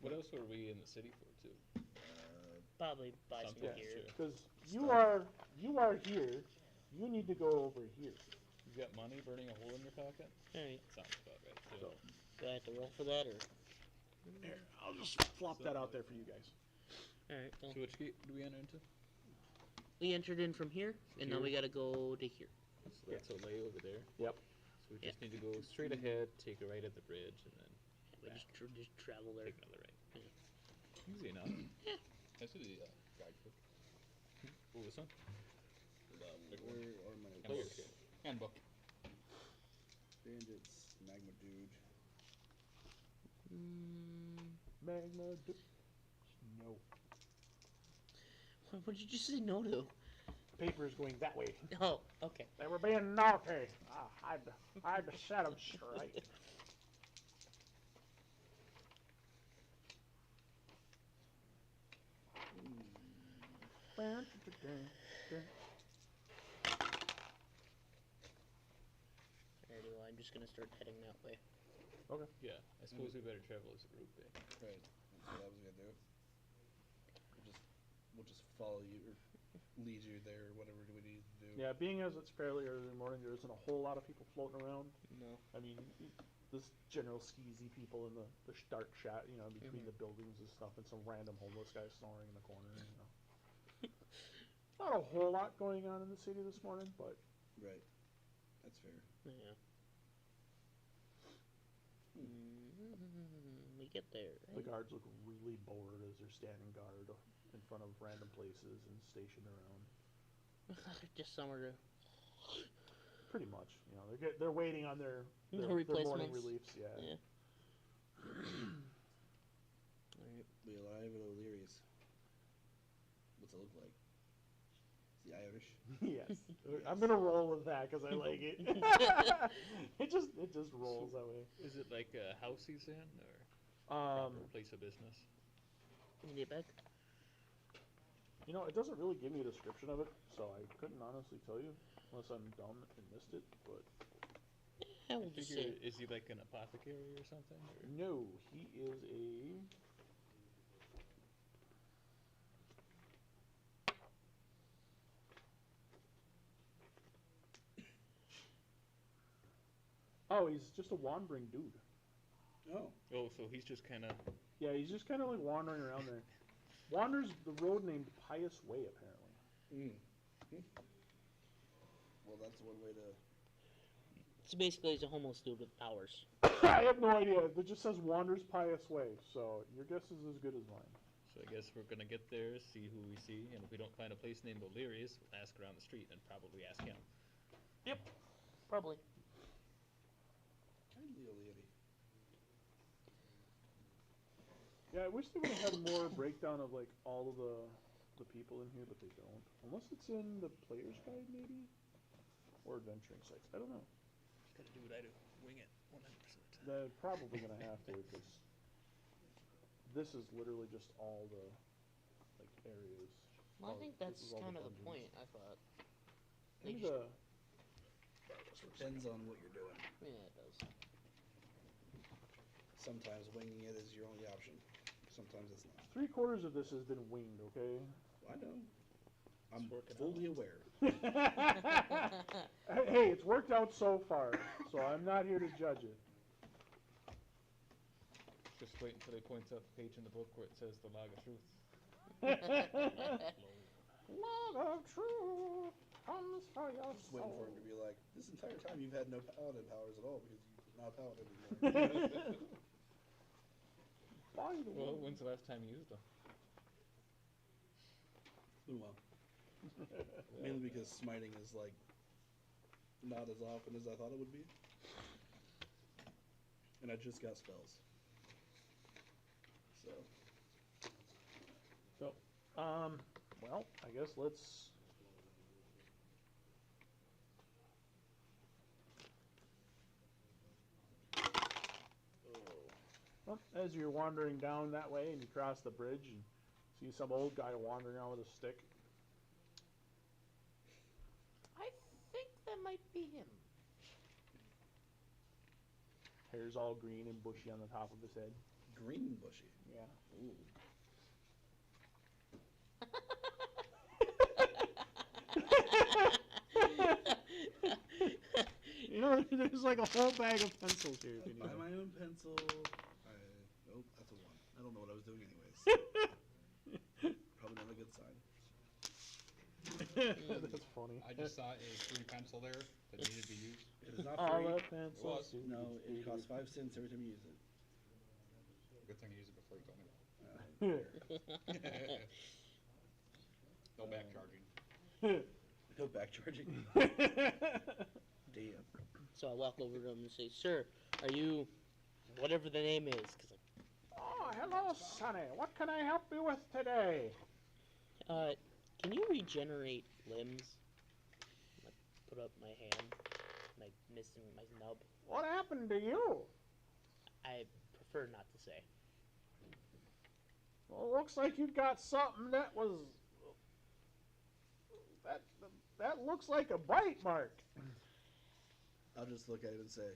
What else were we in the city for too? Probably buy some Something, gear. sure. Because you are here. You need to go over here. You got money burning a hole in your pocket? Alright. Sounds about right too. So Do I have to roll for that, or? here, I'll just flop that out there for you guys. Alright, well. So which gate do we enter into? We entered in from here, and now Here? we gotta go to here. So that's a lay over there. Yep. So we just need to go straight ahead, take a right at the bridge, and then We back. just travel there. Take another right. Yeah. Easy enough. Yeah. I see the guidebook. Oh, this one? The big one. Where are my Handbook. notes? Handbook. Bandits, Magma Dude. Magma. No. What did you say no to? Paper is going that way. Oh, okay. They were being naughty. I had to set them straight. Alrighty, well, I'm just gonna start heading that way. Okay. Yeah, I suppose we better travel as a group, eh? Right. That's what I was gonna do. We'll just follow you or lead you there, or whatever we need to do. Yeah, being as it's fairly early in the morning, there isn't a whole lot of people floating around. No. I mean, this general skeezy people in the dark shot, you know, between the buildings and stuff, and some random homeless guy snoring in the corner, you know. Not a whole lot going on in the city this morning, but Right. That's fair. Yeah. We get there. the guards look really bored as they're standing guard in front of random places and stationed around. Just somewhere to. Pretty much, you know, they're waiting on their No morning replacements. reliefs. Yeah. Yeah. Alright. We alive at O'Leary's. What's it look like? Is he Irish? Yes, I'm gonna roll with that because I like it. it just rolls that way. Is it like a house he's in, or proper place of business? Can you get back? You know, it doesn't really give me a description of it, so I couldn't honestly tell you unless I'm dumb and missed it. But I I will just figure, say. is he like an apothecary or something? Or? no, he is a. Oh, he's just a wandering dude. Oh. Oh, so he's just kind of. Yeah, he's just kind of like wandering around there. Wanders the road named Pious Way, apparently. Well, that's one way to. So basically, he's a homeless dude with powers. I have no idea. It just says Wanders Pious Way, so your guess is as good as mine. So I guess we're gonna get there, see who we see, and if we don't find a place named O'Leary's, we'll ask around the street and probably ask him. Yep. Probably. Kindly O'Leary. Yeah, I wish they would have had more breakdown of like all of the people in here, but they don't. Unless it's in the player's guide, maybe, or adventuring sites. I don't know. Gotta do what I do, wing it, 100%. They're probably gonna have to because this is literally just all the like areas. Well, I all- think this that's is all kind of the dungeons. point. I thought. They Maybe just- Depends on what you're doing. Yeah, it does. Sometimes winging it is your only option. Sometimes it's not. 3/4 of this has been winged. Okay. I know. I'm working fully aware. Hey, it's worked out so far, so I'm not here to judge it. Just wait until he points out the page in the book where it says the log of truth. Love of truth comes for your Just waiting for soul. him to be like, this entire time you've had no paladin powers at all because you're not a paladin anymore. By the Well, way, when's the last time you used them? It's been a while. Mainly because smiting is like not as often as I thought it would be. And I just got spells. So so, well, I guess let's. Well, as you're wandering down that way and you cross the bridge and see some old guy wandering around with a stick. I think that might be him. Hair's all green and bushy on the top of his head. Green bushy. Yeah. Ooh. You know, there's like a whole bag of pencils here. If you need Buy them. my own pencil. Nope, that's a 1. I don't know what I was doing anyways. Probably not a good sign. That's funny. I just saw a free pencil there that needed to be used. It is not All free. the pencils. No, it costs 5 cents every time you use it. Good thing you used it before you told me. Yeah. No back charging. No back charging. Damn. So I walk over to him and say, "Sir, are you whatever the name is?" Cause Oh, hello, Sonny. What can I help you with today? can you regenerate limbs? I put up my hand, like missing my nub. What happened to you? I prefer not to say. Well, it looks like you've got something that was... That looks like a bite mark. I'll just look at him and say,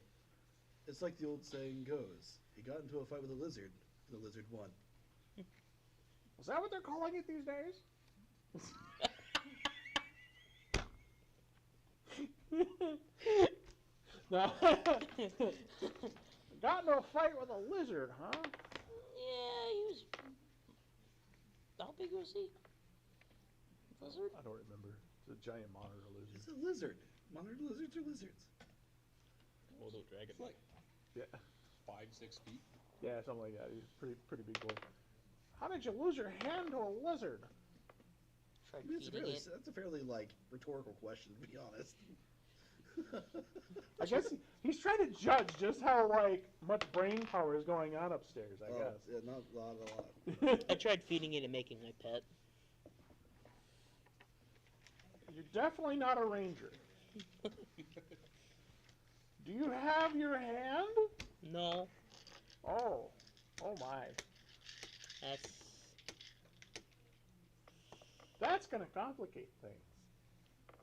it's like the old saying goes. He got into a fight with a lizard. The lizard won. Is that what they're calling it these days? No. Got into a fight with a lizard, huh? Yeah, he was. How big was he? Lizard? I don't remember. It's a giant monitor lizard. It's a lizard. Monitor lizards are lizards. Komodo dragon. It's like Yeah, 5-6 feet. yeah, something like that. He's a pretty big boy. How did you lose your hand to a lizard? Tried I mean, feeding it. that's a fairly, like, rhetorical question, to be honest. I guess he's trying to judge just how like much brain power is going on upstairs. I guess. Yeah, not a lot. I tried feeding it and making my pet. You're definitely not a ranger. Do you have your hand? No, Oh my. That's gonna complicate things.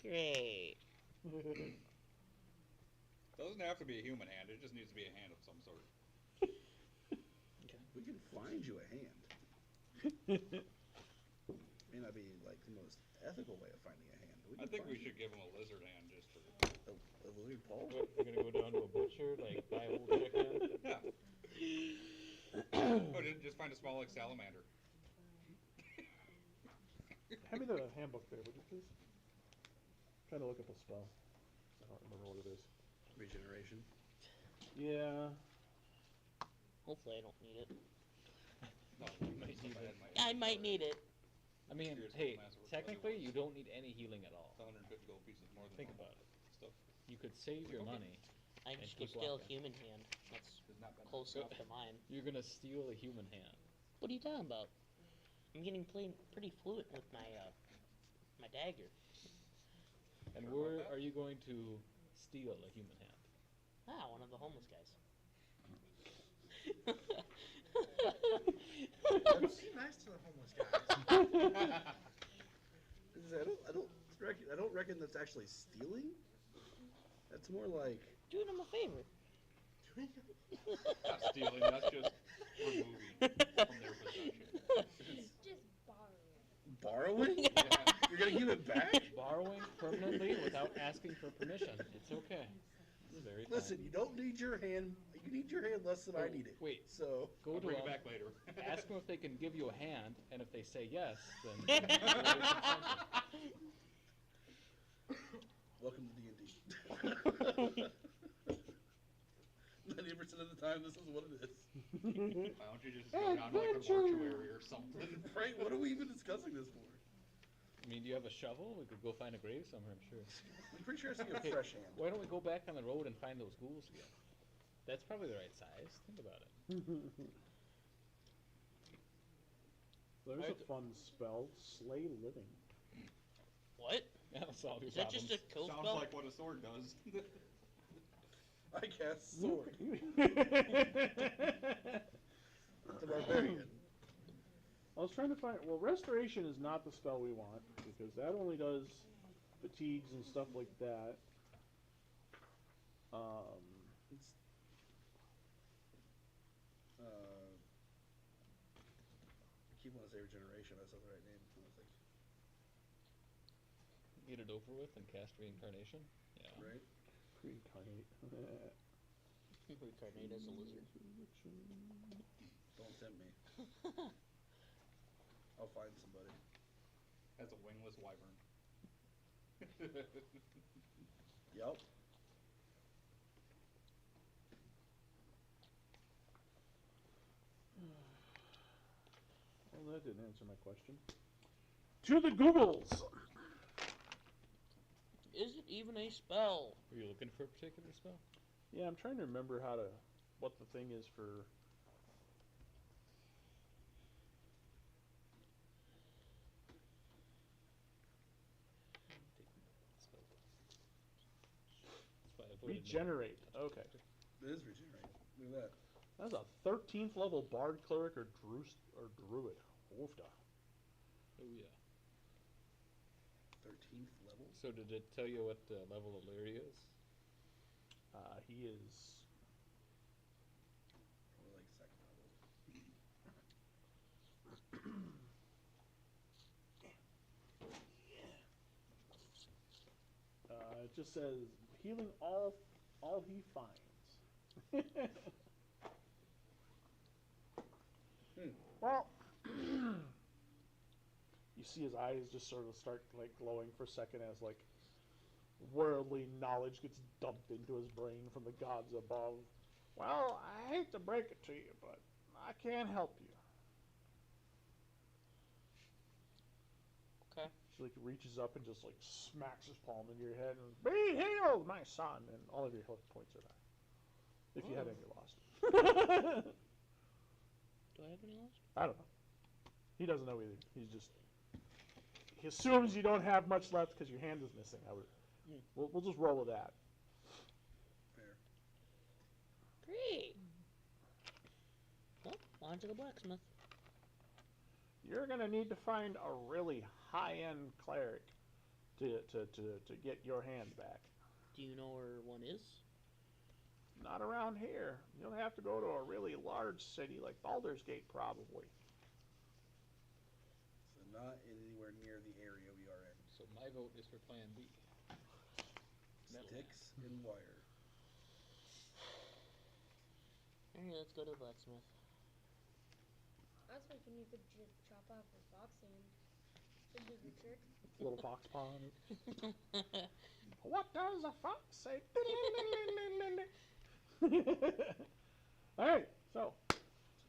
great. Doesn't have to be a human hand. It just needs to be a hand of some sort. We can find you a hand. May not be, like, the most ethical way of finding a hand. But I think we find should give him a lizard hand just for. a lizard paw. What, we're gonna go down to a butcher, like buy a whole chicken. Yeah. Oh, just find a small like salamander. Hand me the handbook there, would you please? Trying to look up a spell. I don't remember what it is. Regeneration. Yeah. Hopefully, I don't need it. No, You might need it. I might need it. I mean, Here's hey, Master Work technically Buddy you don't need any healing at all. It's 150 gold pieces more than Think normal about it. stuff. You could save your money. I And just keep steal a walking. human hand. That's Does not benefit. close enough to mine. You're gonna steal a human hand. What are you talking about? I'm getting pretty fluent with my my dagger. And Sure where about that? are you going to steal a human hand? Ah, one of the homeless guys. Be nice to the homeless guys. I don't reckon that's actually stealing. That's more like Doing him a favor. Not stealing. That's just removing from their possession. Just borrowing. borrowing. Yeah. You're gonna give it back? Borrowing permanently without asking for permission. It's okay. It's very fine. Listen, you don't need your hand. You need your hand less than I need it. Wait. So Go I'll to bring it them, back later. ask them if they can give you a hand, and if they say yes, then welcome to D&D. 90% of the time, this is what it is. Why don't you just go down to like a mortuary or something? Right? What are we even discussing this for? I mean, do you have a shovel? We could go find a grave somewhere, I'm sure. I'm pretty sure I see a Okay, fresh hand. Why don't we go back on the road and find those ghouls again? That's probably the right size. Think about it. There's a fun spell, Slay Living. What? That'll solve your Is that problems. just a kill Sounds spell? like what a sword does. I cast sword. The barbarian. I was trying to find. Well, Restoration is not the spell we want because that only does fatigues and stuff like that. It's, keep wanting to say regeneration, but that's not the right name. I was like, Get it over with and cast reincarnation. Yeah. right? Reincarnate. Reincarnate as a lizard. Don't tempt me. I'll find somebody. As a wingless wyvern. Yup. Well, that didn't answer my question. To the Googles! Is it even a spell? Were you looking for a particular spell? Yeah, I'm trying to remember what the thing is for. That's why I avoided Regenerate. Okay. It is regenerate. Look at that. That's a 13th level Bard Cleric or Druid. Oofda. Oh yeah. 13th level? So did it tell you what level Illyria is? He is. Probably like 2nd level. It just says healing all he finds. Well, you see his eyes just sort of start like glowing for a second as like worldly knowledge gets dumped into his brain from the gods above. Well, I hate to break it to you, but I can't help you. Okay. She like reaches up and just like smacks his palm in your head and be healed, my son, and all of your health points are back. If you had any lost. Do I have any lost? I don't know. He doesn't know either. He assumes you don't have much left because your hand is missing. We'll just roll with that. Fair. Great. Well, on to the blacksmith. You're gonna need to find a really high-end cleric to get your hand back. Do you know where one is? Not around here. You'll have to go to a really large city like Baldur's Gate, probably. So not anywhere near the area we are in. So my vote is for Plan B. Sticks and wire. Alright, let's go to the blacksmith. I was thinking you could just chop off her fox hand. Should do the trick. Little fox paw on it. What does a fox say? Alright, so. To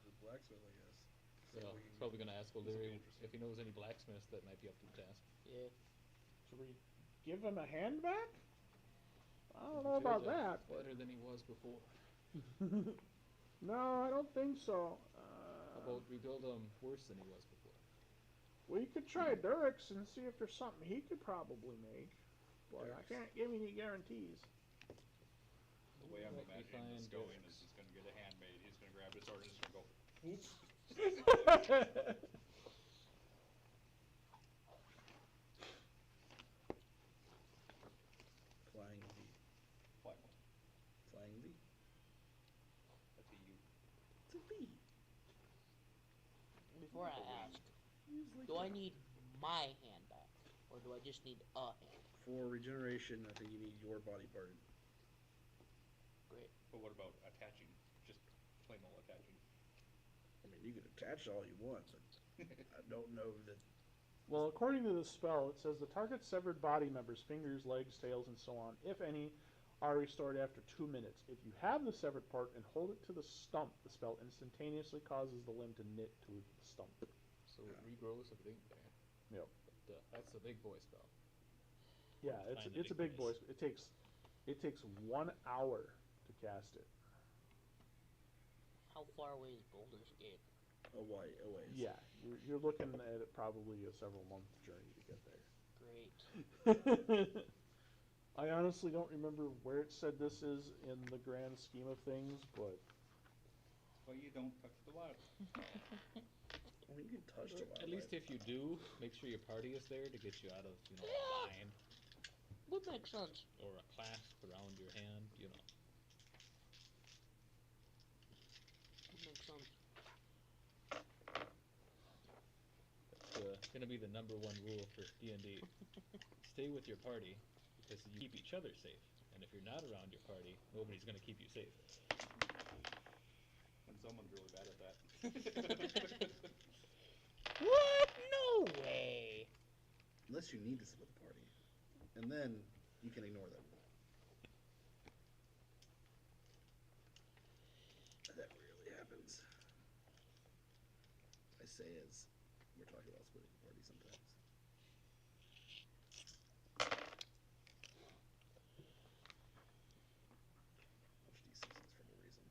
the blacksmith, I guess. So we can- probably gonna ask This will be Illyria interesting. if he knows any blacksmiths that might be up to the task. Yeah. Should we give him a hand back? I don't know about that. But Better than he was before. no, I don't think so. How about we build him worse than he was before? We could try Durex and see if there's something he could probably make. But I can't give you any guarantees. The way I'm What we imagining this find going works. is he's gonna get a handmade, he's gonna grab his sword and he's gonna go, oops. Flying V. Fine. Flying V. That's a you. It's a V. Before I ask, do I need my hand back? Or do I just need a hand? For regeneration, I think you need your body part. Great. But what about attaching? Just plain old attaching. I mean, you can attach all you want, but I don't know that. Well, according to the spell, it says the target's severed body members, fingers, legs, tails, and so on, if any, are restored after 2 minutes. If you have the severed part and hold it to the stump, the spell instantaneously causes the limb to knit to the stump. So it regrows a thing there. Yep. But, that's the big boy spell. Yeah, Find the it's a big boy. boys. It takes 1 hour to cast it. How far away is Boulder's Gate? A ways. Yeah, you're looking at it probably a several month journey to get Great. there. I honestly don't remember where it said this is in the grand scheme of things, but Well, you don't touch the water. Well, you can touch the At least if you do, make sure your party is there to get you out of, a bind Would make sense. or a clasp around your hand, Would make sense. gonna be the #1 rule for D&D. Stay with your party because you keep each other safe, and if you're not around your party, nobody's gonna keep you safe. And someone's really bad at that. What? No way. Unless you need to split the party. And then you can ignore them. That rarely happens. I say as we're talking about splitting the party sometimes. Watch these seasons for no reason.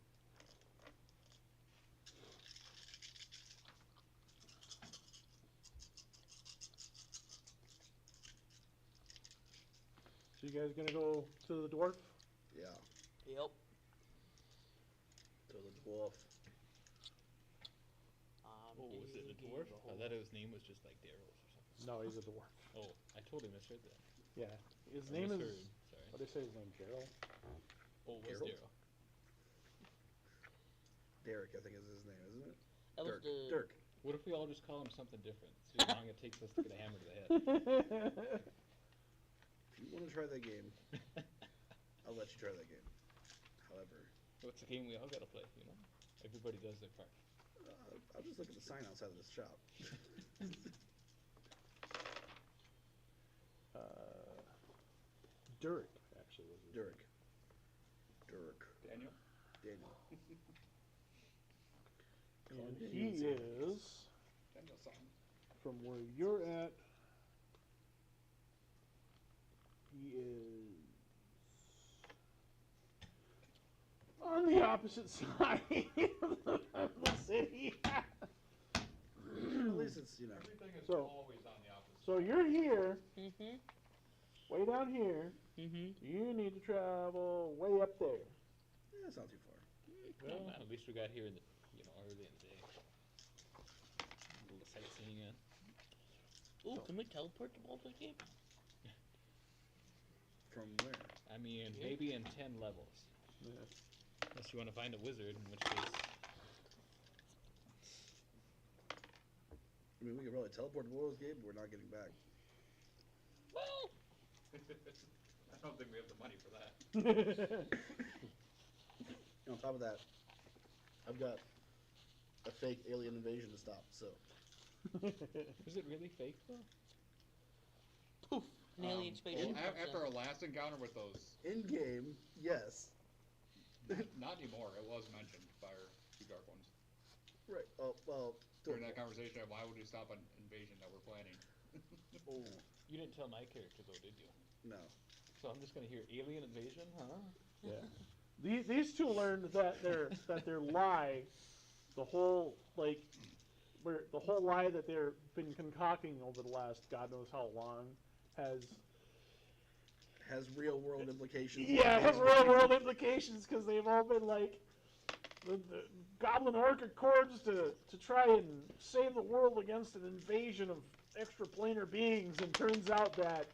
So you guys gonna go to the dwarf? Yeah. Yep. So the dwarf. Oh, was it a dwarf? I thought his name was just like Daryl's or something. No, he's a dwarf. Oh, I totally misheard that. Yeah, his I name is. misheard, sorry. What did they say his name? Daryl. Oh, it was Gerald? Daryl. Derek, I think is his name, isn't it? That was Dirk. the. Dirk. What if we all just call him something different? See how long it takes us to get a hammer to the head. If you want to try that game, I'll let you try that game. However, What's a game we all gotta play, you know? Everybody does their part. I'll just look at the sign outside of this shop. Dirk actually was his name. Dirk. Daniel? Daniel. And he is Daniel son. from where you're at. He is on the opposite side of the city. At least it's, Everything is So- always on the opposite. So you're here, Mhm. way down here. Mhm. You need to travel way up there. yeah, it's not too far. Well, man, at least we got here in the, early in the day. A little sightseeing in. Ooh, can we teleport to Baldur's Gate? From where? I mean, maybe in 10 levels. Yeah. Unless you want to find a wizard, in which case... I mean, we could probably teleport to Baldur's Gate, but we're not getting back. Well, I don't think we have the money for that. And on top of that, I've got a fake alien invasion to stop, so. Is it really fake, though? poof, an alien spaceship. Well, comes after in. our last encounter with those, In game, yes. not anymore, it was mentioned by our two dark ones. Right. Oh, well. During that conversation, why would we stop an invasion that we're planning? Oh, You didn't tell my character, though, did you? no. So I'm just gonna hear alien invasion, huh? Yeah. These two learned that their lie, the whole lie that they've been concocting over the last God knows how long has Has real world implications. it has real world implications because they've all been like the Goblin Orc Accords to try and save the world against an invasion of extraplanar beings, and turns out that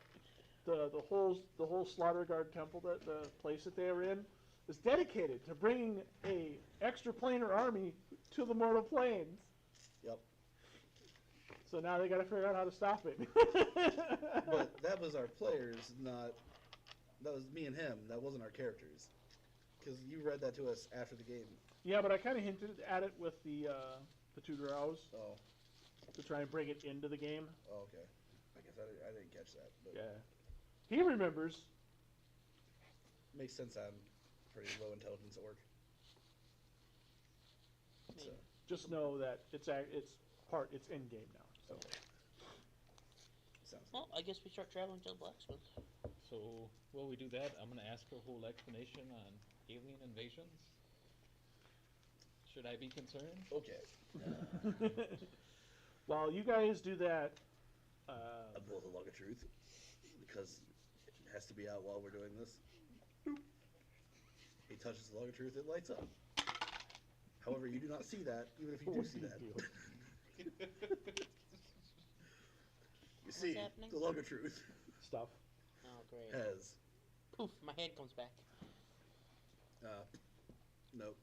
the whole Slaughter Guard temple, that the place that they were in, is dedicated to bringing a extraplanar army to the mortal planes. Yep. So now they got to figure out how to stop it. But that was our players, not. That was me and him. That wasn't our characters. Because you read that to us after the game. Yeah, but I kind of hinted at it with the two drows Oh. to try and bring it into the game. Oh, okay. I guess I didn't catch that. But Yeah, he remembers. makes sense. I'm pretty low intelligence orc. So, Just know that it's in game now. So sounds Well, I guess we start traveling to the blacksmith. So, while we do that, I'm gonna ask for a whole explanation on alien invasions. Should I be concerned? okay. while you guys do that, I pull the log of truth because it has to be out while we're doing this. He touches the log of truth, it lights up. However, you do not see that, even if you do see that. You see, happening? the log of truth stuff. Oh, great. has Poof, my head comes back. no.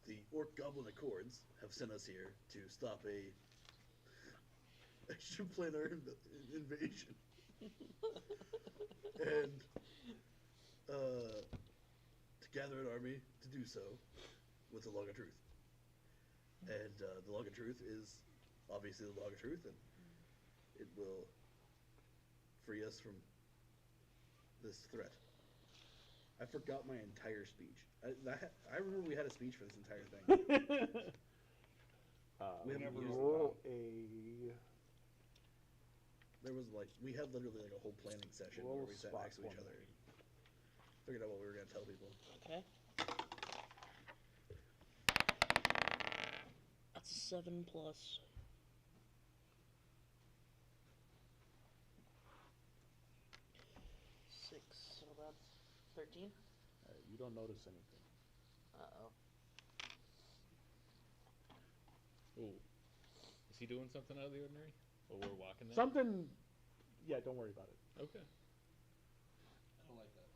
The Orc Goblin Accords have sent us here to stop extraplanar invasion. And to gather an army to do so with the Log of Truth. And the Log of Truth is obviously the Log of Truth, and it will free us from this threat. I forgot my entire speech. I remember we had a speech for this entire thing. We haven't never used roll it. a There was we had literally like a whole planning session roll where we sat spot next to each one. other and figured out what we were going to tell people. Okay. That's 7 plus. Six, so that's 13. You don't notice anything. Uh-oh. Oh. Is he doing something out of the ordinary? While we're walking there? Something. Yeah, don't worry about it. Okay. I don't like that.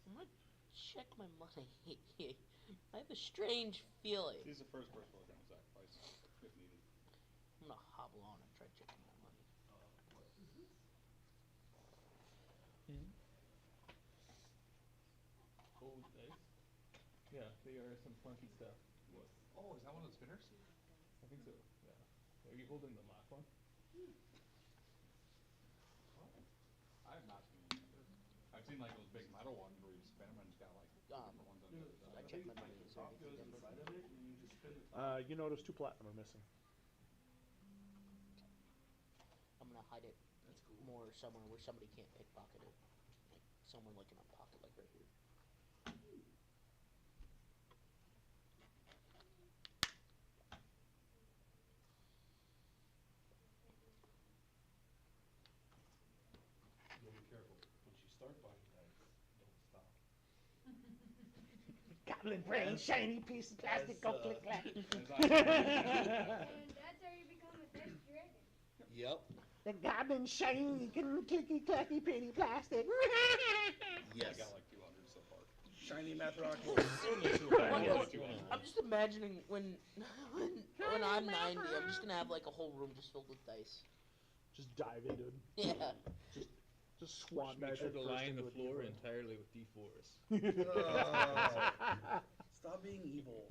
I'm gonna check my money. I have a strange feeling. He's the first person we're gonna sacrifice if needed. I'm gonna hobble on and try checking my money. Old dice? Yeah, they are some funky stuff. Oh, is that one of the spinners? I think so, yeah. Are you holding the lock one? I have not seen them. I've seen like those big metal ones where you spin them and it's got like different ones on the other I side. checked my money. Is there anything different? You notice 2 platinum are missing. I'm gonna hide it more somewhere where somebody can't pickpocket it. Like somewhere like in a pocket, like right here. Be careful. Once you start buying dice, don't stop. Goblin brain, shiny piece of plastic, go click clack. And that's how you become a best dragon. Yep. The goblin shiny, clicky clacky penny plastic. Yes. I got like 200 so far. Shiny math rock. I'm just imagining when I'm 90, I'm just gonna have like a whole room just filled with dice. Just dive into it. Yeah. Just swan Make dive sure head to first line into the a floor D4. entirely with D4s. Stop being evil.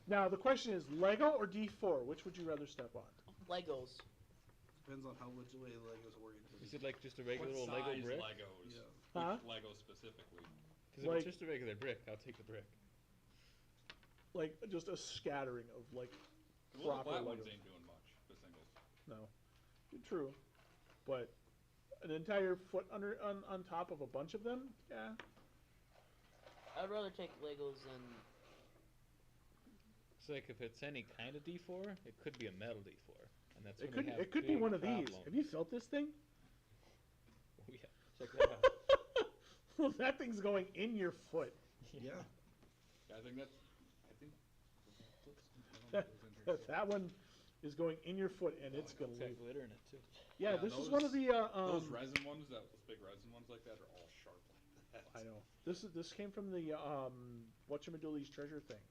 Now the question is, Lego or D4? Which would you rather step on? Legos. Depends on how which way the Legos are oriented. Is it like just a regular What old Lego size brick? Legos? Yeah. Huh? Which Lego specifically? Because if Like- it's just a regular brick, I'll take the brick. Like just a scattering of like Well, the proper flat ones Legos. ain't doing much. The singles. No, true, but an entire foot on top of a bunch of them, yeah. I'd rather take Legos than. It's like if it's any kind of D4, it could be a metal D4, and that's It when could we have it could be big one of these. problems. Have you felt this thing? Oh, yeah, check that out. Well, that thing's going in your foot. Yeah. Yeah, I think that's. That one is going in your foot, and it's gonna It's got leave. glitter in it too. Yeah, Yeah, this is those- one of the Those resin ones, those big resin ones like that, are all sharp like that. I know. This came from the whatchamadoodle's treasure thing.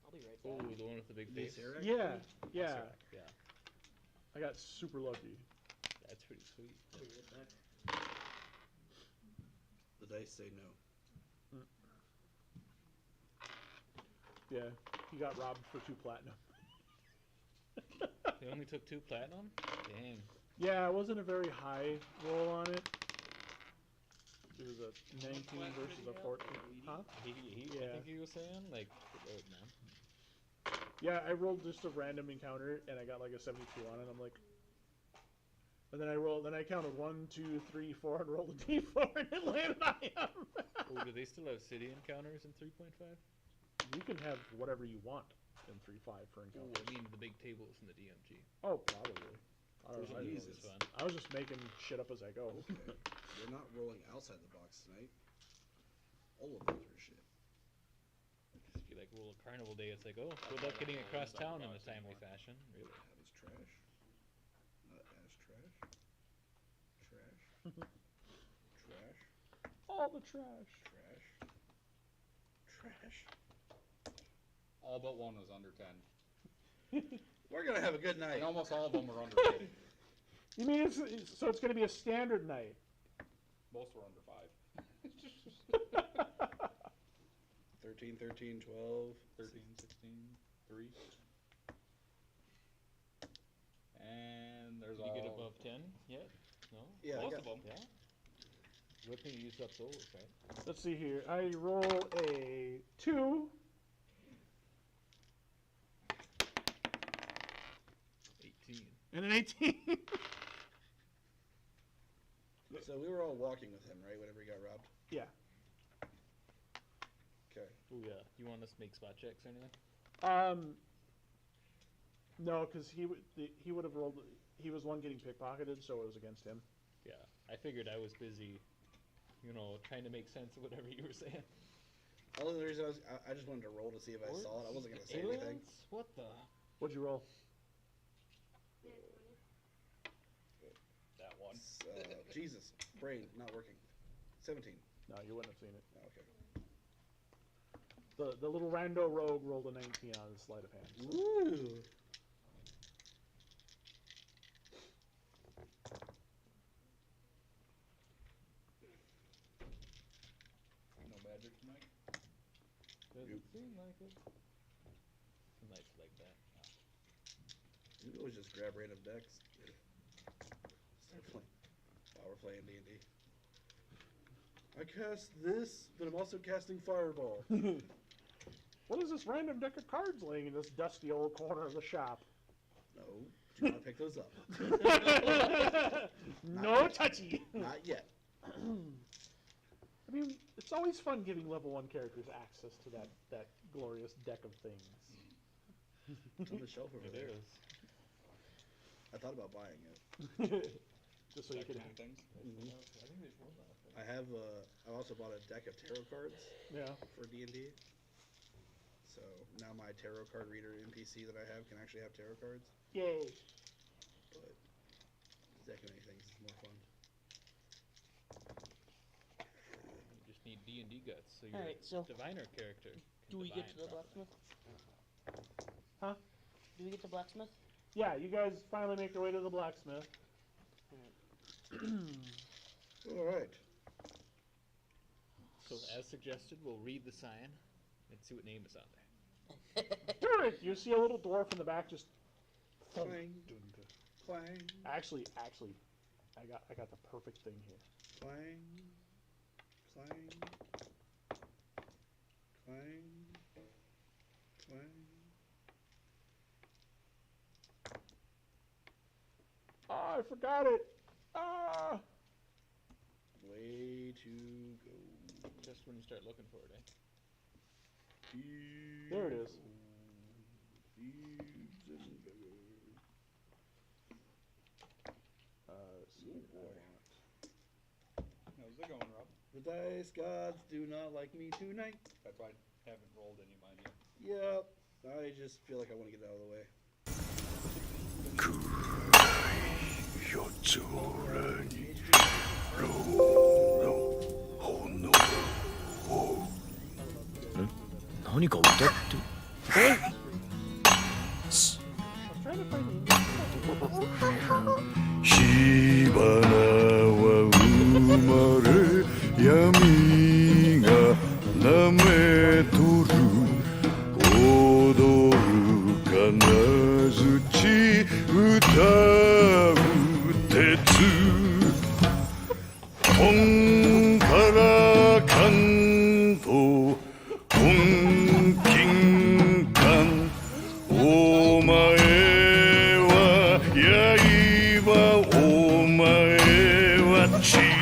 I'll be right Oh, back. the one with the big The face. Acerac? Yeah, yeah. Acerac, yeah. I got super lucky. That's pretty sweet. I'll be right back. The dice say no. Yeah, he got robbed for 2 platinum. They only took 2 platinum? Dang. Yeah, it wasn't a very high roll on it. It was a 19 versus a 14. Huh? I Yeah. think he was saying, like, good Lord, man. Yeah, I rolled just a random encounter and I got like a 72 on it. I'm like, and then I counted 1, 2, 3, 4, and rolled a D4 and it landed on him. Oh, do they still have city encounters in 3.5? You can have whatever you want in 3.5 for Oh, encounters. I mean the big tables in the DMG. Oh, probably. I don't Those know. are Jesus. always fun. I was just making shit up as I go. Okay. We're not rolling outside the box tonight. All of those are shit. If you like roll a carnival day, it's like, oh, good luck getting across town in a timely fashion. Really? That is trash. Not as trash. Trash. Trash. All the trash. Trash. Trash. All but one was under 10. We're gonna have a good night. And almost all of them are under 10. You mean so it's going to be a standard night? Most were under 5. 13, 13, 12. 13, 16, 3. And there's Did you all... get above 10 yet? No? Yeah, I Most got- of them. Yeah? Good thing you used up those, right? Let's see here. I roll a 2. 18. And an 18. So we were all walking with him, right? Whenever he got robbed. Yeah. Okay. Oh yeah. You want us to make spot checks or anything? No, because he would have rolled. He was one getting pickpocketed, so it was against him. Yeah. I figured I was busy, trying to make sense of whatever you were saying. Only reason I just wanted to roll to see if I saw it. I wasn't gonna say anything. Aliens? What the? What'd you roll? That one. Jesus, brain not working. 17. No, you wouldn't have seen it. Oh, okay. The little rando rogue rolled a 19 on his sleight of hand. So. Woo! No magic tonight? Doesn't seem like it. Some nights like that. You can always just grab random decks. Start playing. While we're playing D&D. I cast this, but I'm also casting Fireball. What is this random deck of cards laying in this dusty old corner of the shop? No, do not pick those up. No touchy. Not yet. I mean, it's always fun giving level 1 characters access to that glorious deck of things. It's on the shelf over It there. is. I thought about buying it. Just so you could. Decorative things? Mhm. I think they sold that. I also bought a deck of tarot cards Yeah. for D&D. So now my tarot card reader NPC that I have can actually have tarot cards. Yay. But decking anything is more fun. You just need D&D guts, so your Alright, so diviner character. do we get to the divine properly. blacksmith? Huh? Do we get to blacksmith? Yeah, you guys finally make your way to the blacksmith. All right. So as suggested, we'll read the sign and see what name is on there. Do it. You see a little dwarf in the back just. Clang. Clang. Actually, I got the perfect thing here. Clang. Clang. Clang. Clang. Oh, I forgot it. Ah. Way to go. Just when you start looking for it, eh? There it is. Let's see. How's it going, Rob? The dice gods do not like me tonight. That's why I haven't rolled any of mine yet. Yep. I just feel like I want to get it out of the way. 夜空にロの炎を何か歌って I'm trying to find the English. 火花は生まれ闇がなめとる踊る金槌歌う鉄こんからかんとこん金管お前は刃お前は力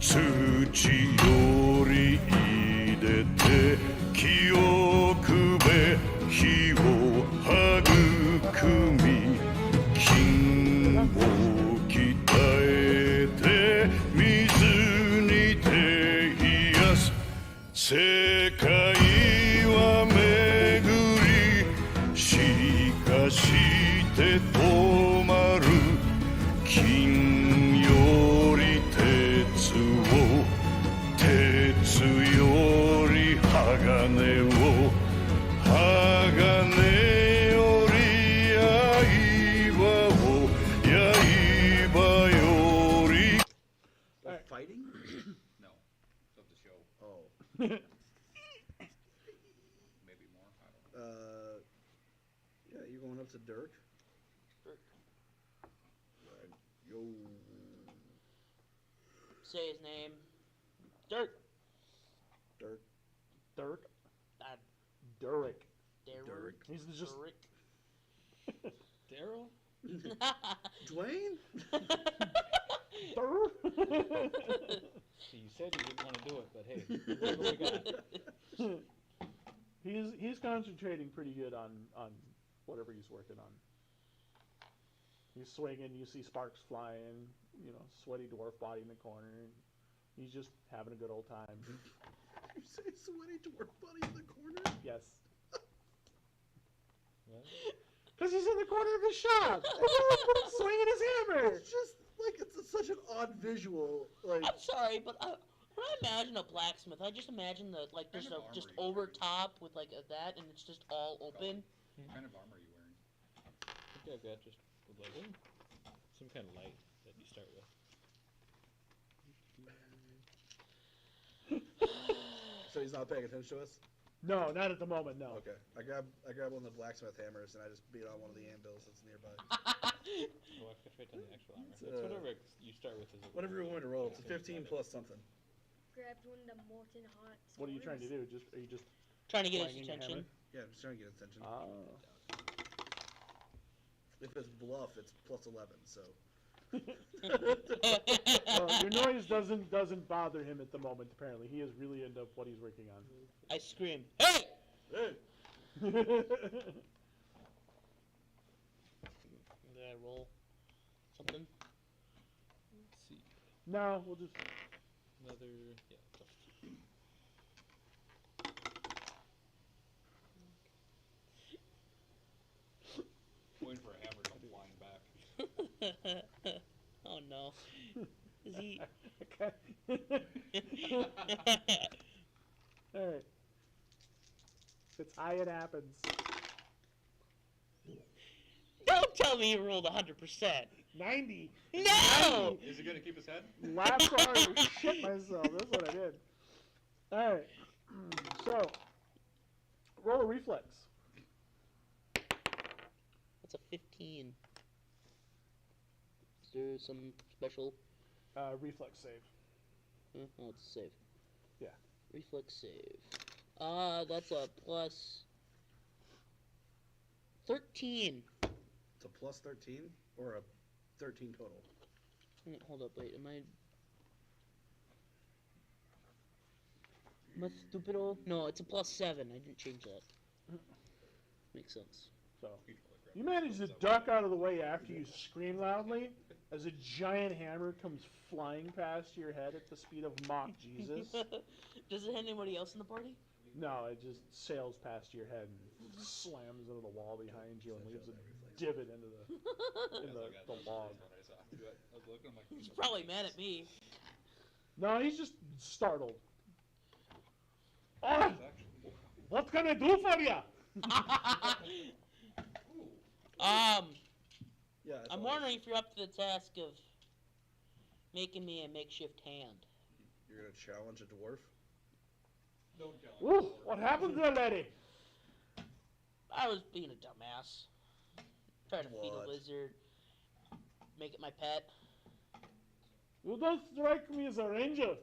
土より入れて清くべ火を育み金を鍛えて水にて癒す世界は巡りしかして止まる金よりて Maybe more. I don't know. Yeah, you're going up to Dirk. Dirk. Right. Yo. Say his name. Dirk. Dirk. Dirk. Uh, Derek. Derek. He's just. Derek. Daryl? Dwayne? Dirk. You said you didn't want to do it, but hey, look what we got. He's concentrating pretty good on whatever he's working on. He's swinging. You see sparks flying. You know, sweaty dwarf body in the corner. He's just having a good old time. You say sweaty dwarf body in the corner? Yes. What? Because he's in the corner of the shop, swinging his hammer. It's just like it's such an odd visual. Like I'm sorry, but when I imagine a blacksmith, I just imagine the like there's Kind a of just armor you over wear. top with like that, and it's just all open. What kind of armor are you wearing? I think I've got just like some kind of light that you start with. so he's not paying attention to us? No, not at the moment. No. Okay. I grab one of the blacksmith hammers and I just beat on one of the anvils that's nearby. Oh, I forgot to write down the actual armor. It's whatever you start with. Is Whatever you're going to roll. It's a 15 plus something. Grabbed one of the molten hot. What are you trying to swords. do? Are you just Trying to get his clanging a attention. hammer? Yeah, I'm just trying to get attention. Oh. If it's bluff, it's plus 11, so. Well, your noise doesn't bother him at the moment. Apparently, he is really into what he's working on. I scream, "Hey!" Hey! Did I roll something? Let's see. No, we'll just. Another. Yeah. Waiting for a hammer to come flying back. Oh no. Is he? All right. If it's high, it happens. Don't tell me you rolled 100%. 90. No! Is he gonna keep his head? Laugh so hard I shit myself. That's what I did. All right. So, roll a reflex. That's a 15. Is there some special? Reflex save. Oh, it's a save. Yeah. Reflex save. That's a plus 13. It's a plus 13 or a 13 total? Hold up, wait, am I stupido? No, it's a plus 7. I didn't change that. Makes sense. So, you manage to duck out of the way after you scream loudly as a giant hammer comes flying past your head at the speed of Mach Jesus. Does it hit anybody else in the party? No, it just sails past your head and slams into the wall behind you and leaves a divot into the log. I was looking, I'm like, He's probably mad at me. No, he's just startled. Oh, what can I do for you? Yeah. that's I'm all. wondering if you're up to the task of making me a makeshift hand. You're going to challenge a dwarf? Don't tell him. Ooh, what happened there, lady? I was being a dumbass. Trying to feed What? a lizard. Make it my pet. You don't strike me as a ranger.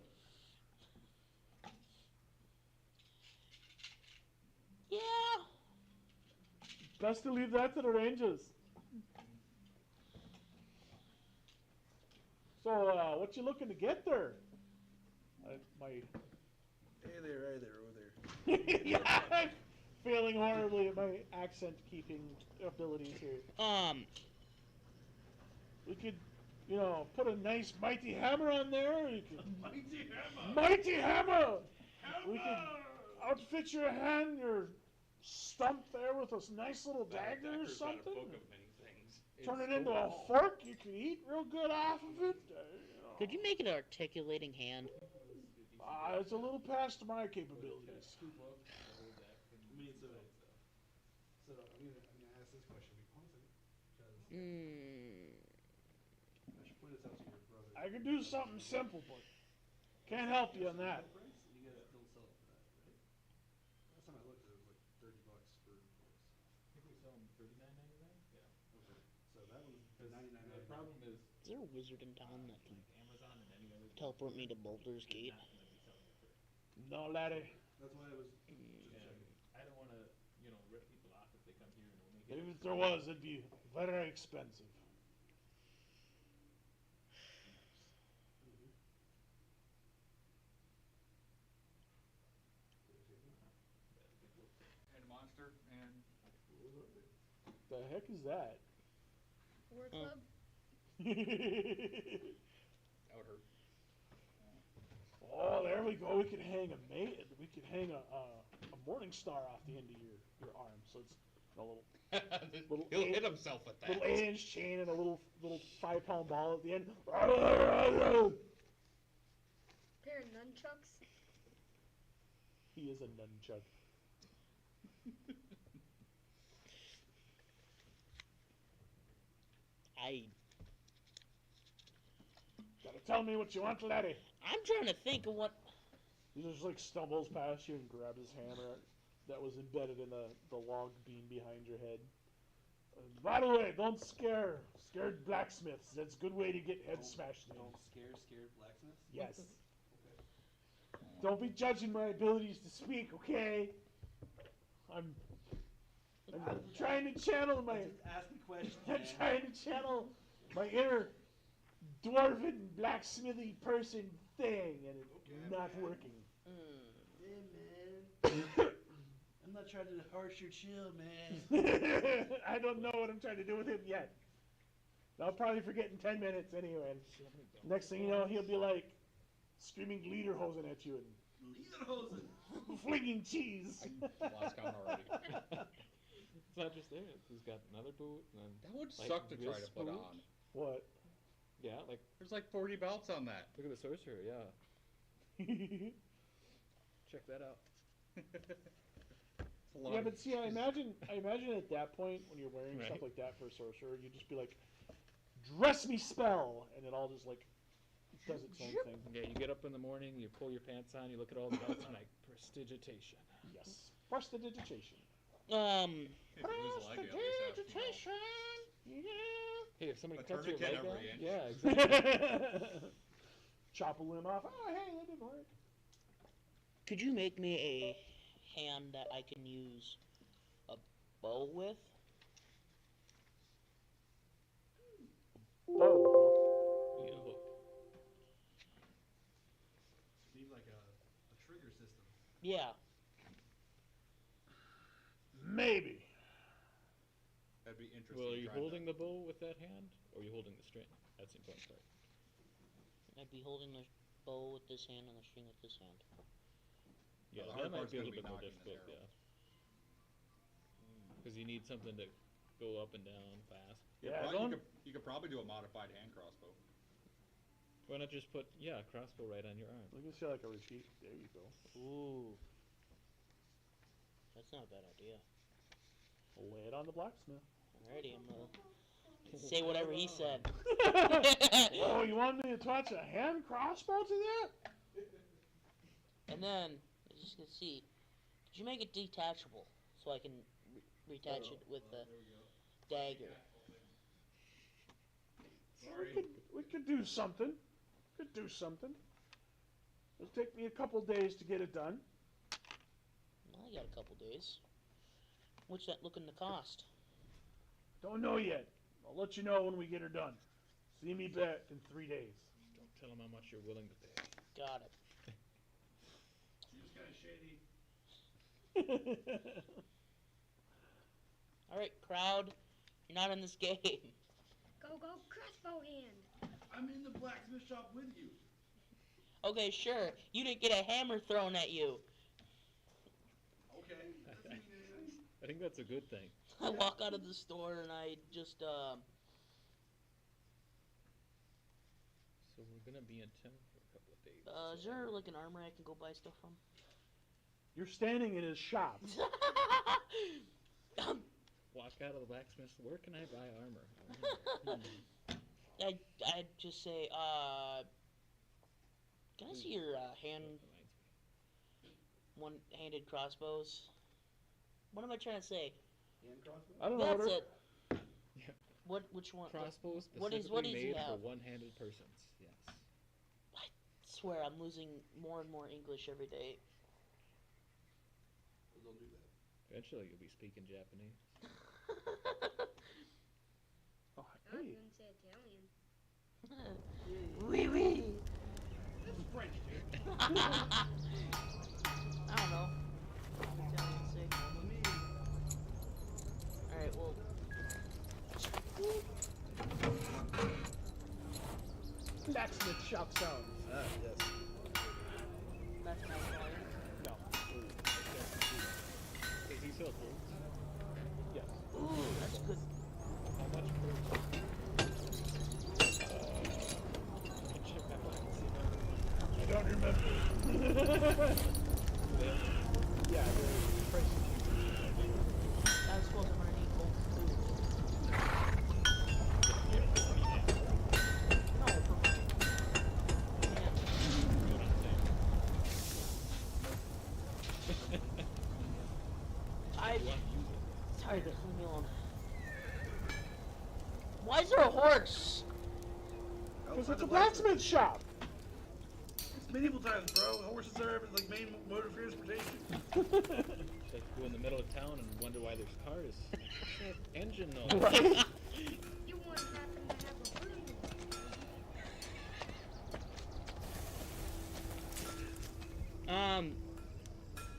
Yeah. Best to leave that to the rangers. So, what you looking to get there? Hey there, over there. Yeah, I'm failing horribly at my accent keeping abilities here. We could, put a nice mighty hammer on there. Or you could, Mighty hammer! mighty hammer! We could outfit your hand, your stump there with a nice little dagger or Dagger's got a something. book of many things. Turn it It's into so a long. fork you can eat real good off of it. Could you make it an articulating hand? It's a little past my capabilities. Scoop up, hold that. I mean, so I'm gonna ask this question. Hold on a second. Because I should point this out to your brother. I can do something simple, but can't help you on that. You gotta still sell it for that. Is there a wizard in town that can Amazon and any other teleport me to Baldur's Gate? not gonna be selling it for. No, laddie. That's why I was just And checking. I don't want to, rip people off if they come here and only get. Even if there was, it'd be very expensive. And monster and The heck is that? War club. That would hurt. Oh, there we go. We could hang we could hang a morning star off the end of your arm, so it's a little he'll hit himself with that. little 8-inch chain and a little 5-pound ball at the end. Pair of nunchucks. He is a nunchuck. Gotta tell me what you want, laddie. I'm trying to think of what. He just like stumbles past you and grabs his hammer that was embedded in the log beam behind your head. By the way, don't scare scared blacksmiths. That's a good way to get heads smashed in. Don't scare scared blacksmiths. Yes. Okay. Don't be judging my abilities to speak, okay? I'm trying to channel my. Just ask me questions, I'm man. trying to channel my inner dwarven blacksmithy person thing, and it's not man. working. Yeah, man. I'm not trying to harsh your chill, man. I don't know what I'm trying to do with him yet. I'll probably forget in 10 minutes anyway. Next thing you know, he'll be like screaming lederhosen at you Lederhosen. and flinging cheese. Lost count already. It's not just there. He's got another boot, and then That would like, suck to try this to put boot. on. What? Yeah, like There's like 40 belts on that. look at the sorcerer. Yeah, check that out. It's a lot Yeah, of- but see, I imagine at that point when you're wearing stuff Right. like that for a sorcerer, you'd just be like, "Dress me spell," and it all just like does its own thing. Yeah, you get up in the morning, you pull your pants on, you look at all the belts, and like prestidigitation. Yes, prestidigitation. If you lose a leg, you at least have, Yeah. Hey, if somebody A cuts your tourniquet leg off, every inch. yeah, exactly. Chop a limb off. Oh, hey, that didn't work. Could you make me a hand that I can use a bow with? Oh, You know, Need like a trigger system. Yeah. maybe. That'd be interesting. well, are you trying to- holding the bow with that hand, or are you holding the string? That's the important part. I'd be holding the bow with this hand and the string with this hand. Yeah, the that hard might part's be a gonna little be bit more knocking this difficult, arrow. yeah. Because you need something to go up and down fast. Yeah, Well, don't. you could probably do a modified hand crossbow. Why not just put, a crossbow right on your arm? Let me see like a repeat. There you go. Ooh. That's not a bad idea. Lay it on the blacksmith. Alrighty, I'm gonna say whatever he said. Oh, you want me to attach a hand crossbow to that? And then, I just gonna see, could you make it detachable so I can retach it with the dagger? We could do something. Could do something. It'll take me a couple days to get it done. Well, I got a couple days. What's that looking to cost? Don't know yet. I'll let you know when we get her done. See me back in 3 days. Don't tell him how much you're willing to pay. Got it. Seems kind of shady. Alright, crowd, you're not in this game. Go, go, crossbow hand. I'm in the blacksmith shop with you. Okay, sure. You didn't get a hammer thrown at you. Okay. Doesn't mean anything. I think that's a good thing. I walk out of the store and I just, So we're gonna be in town for a couple of days. is there like an armor I can go buy stuff from? You're standing in his shop. Walk out of the blacksmith's. Where can I buy armor? I'd just say, can I see your one-handed crossbows? What am I trying to say? Hand crossbow? I don't know. That's What it. Which one? Crossbows What is specifically he made for have? one-handed persons. Yes. I swear I'm losing more and more English every day. Don't do that. Eventually, you'll be speaking Japanese. Oh, I was hey. gonna say Italian. Oui, oui. That's French, dude. I don't know. Italian say. Alright, well. Blacksmith shop sound. Ah, yes. That's my volume. No. Does he sell boots? Yes. Ooh, that's good. How much per? I don't remember. Yeah, the price is I suppose I'm gonna need gold too. No, for mine. Sorry, but leave me alone. Why is there a horse? Because it's a blacksmith shop. It's medieval times, bro. Horses are like main mode of transportation. Like go in the middle of town and wonder why there's cars. Engine noise. Right? You want happen to have a room.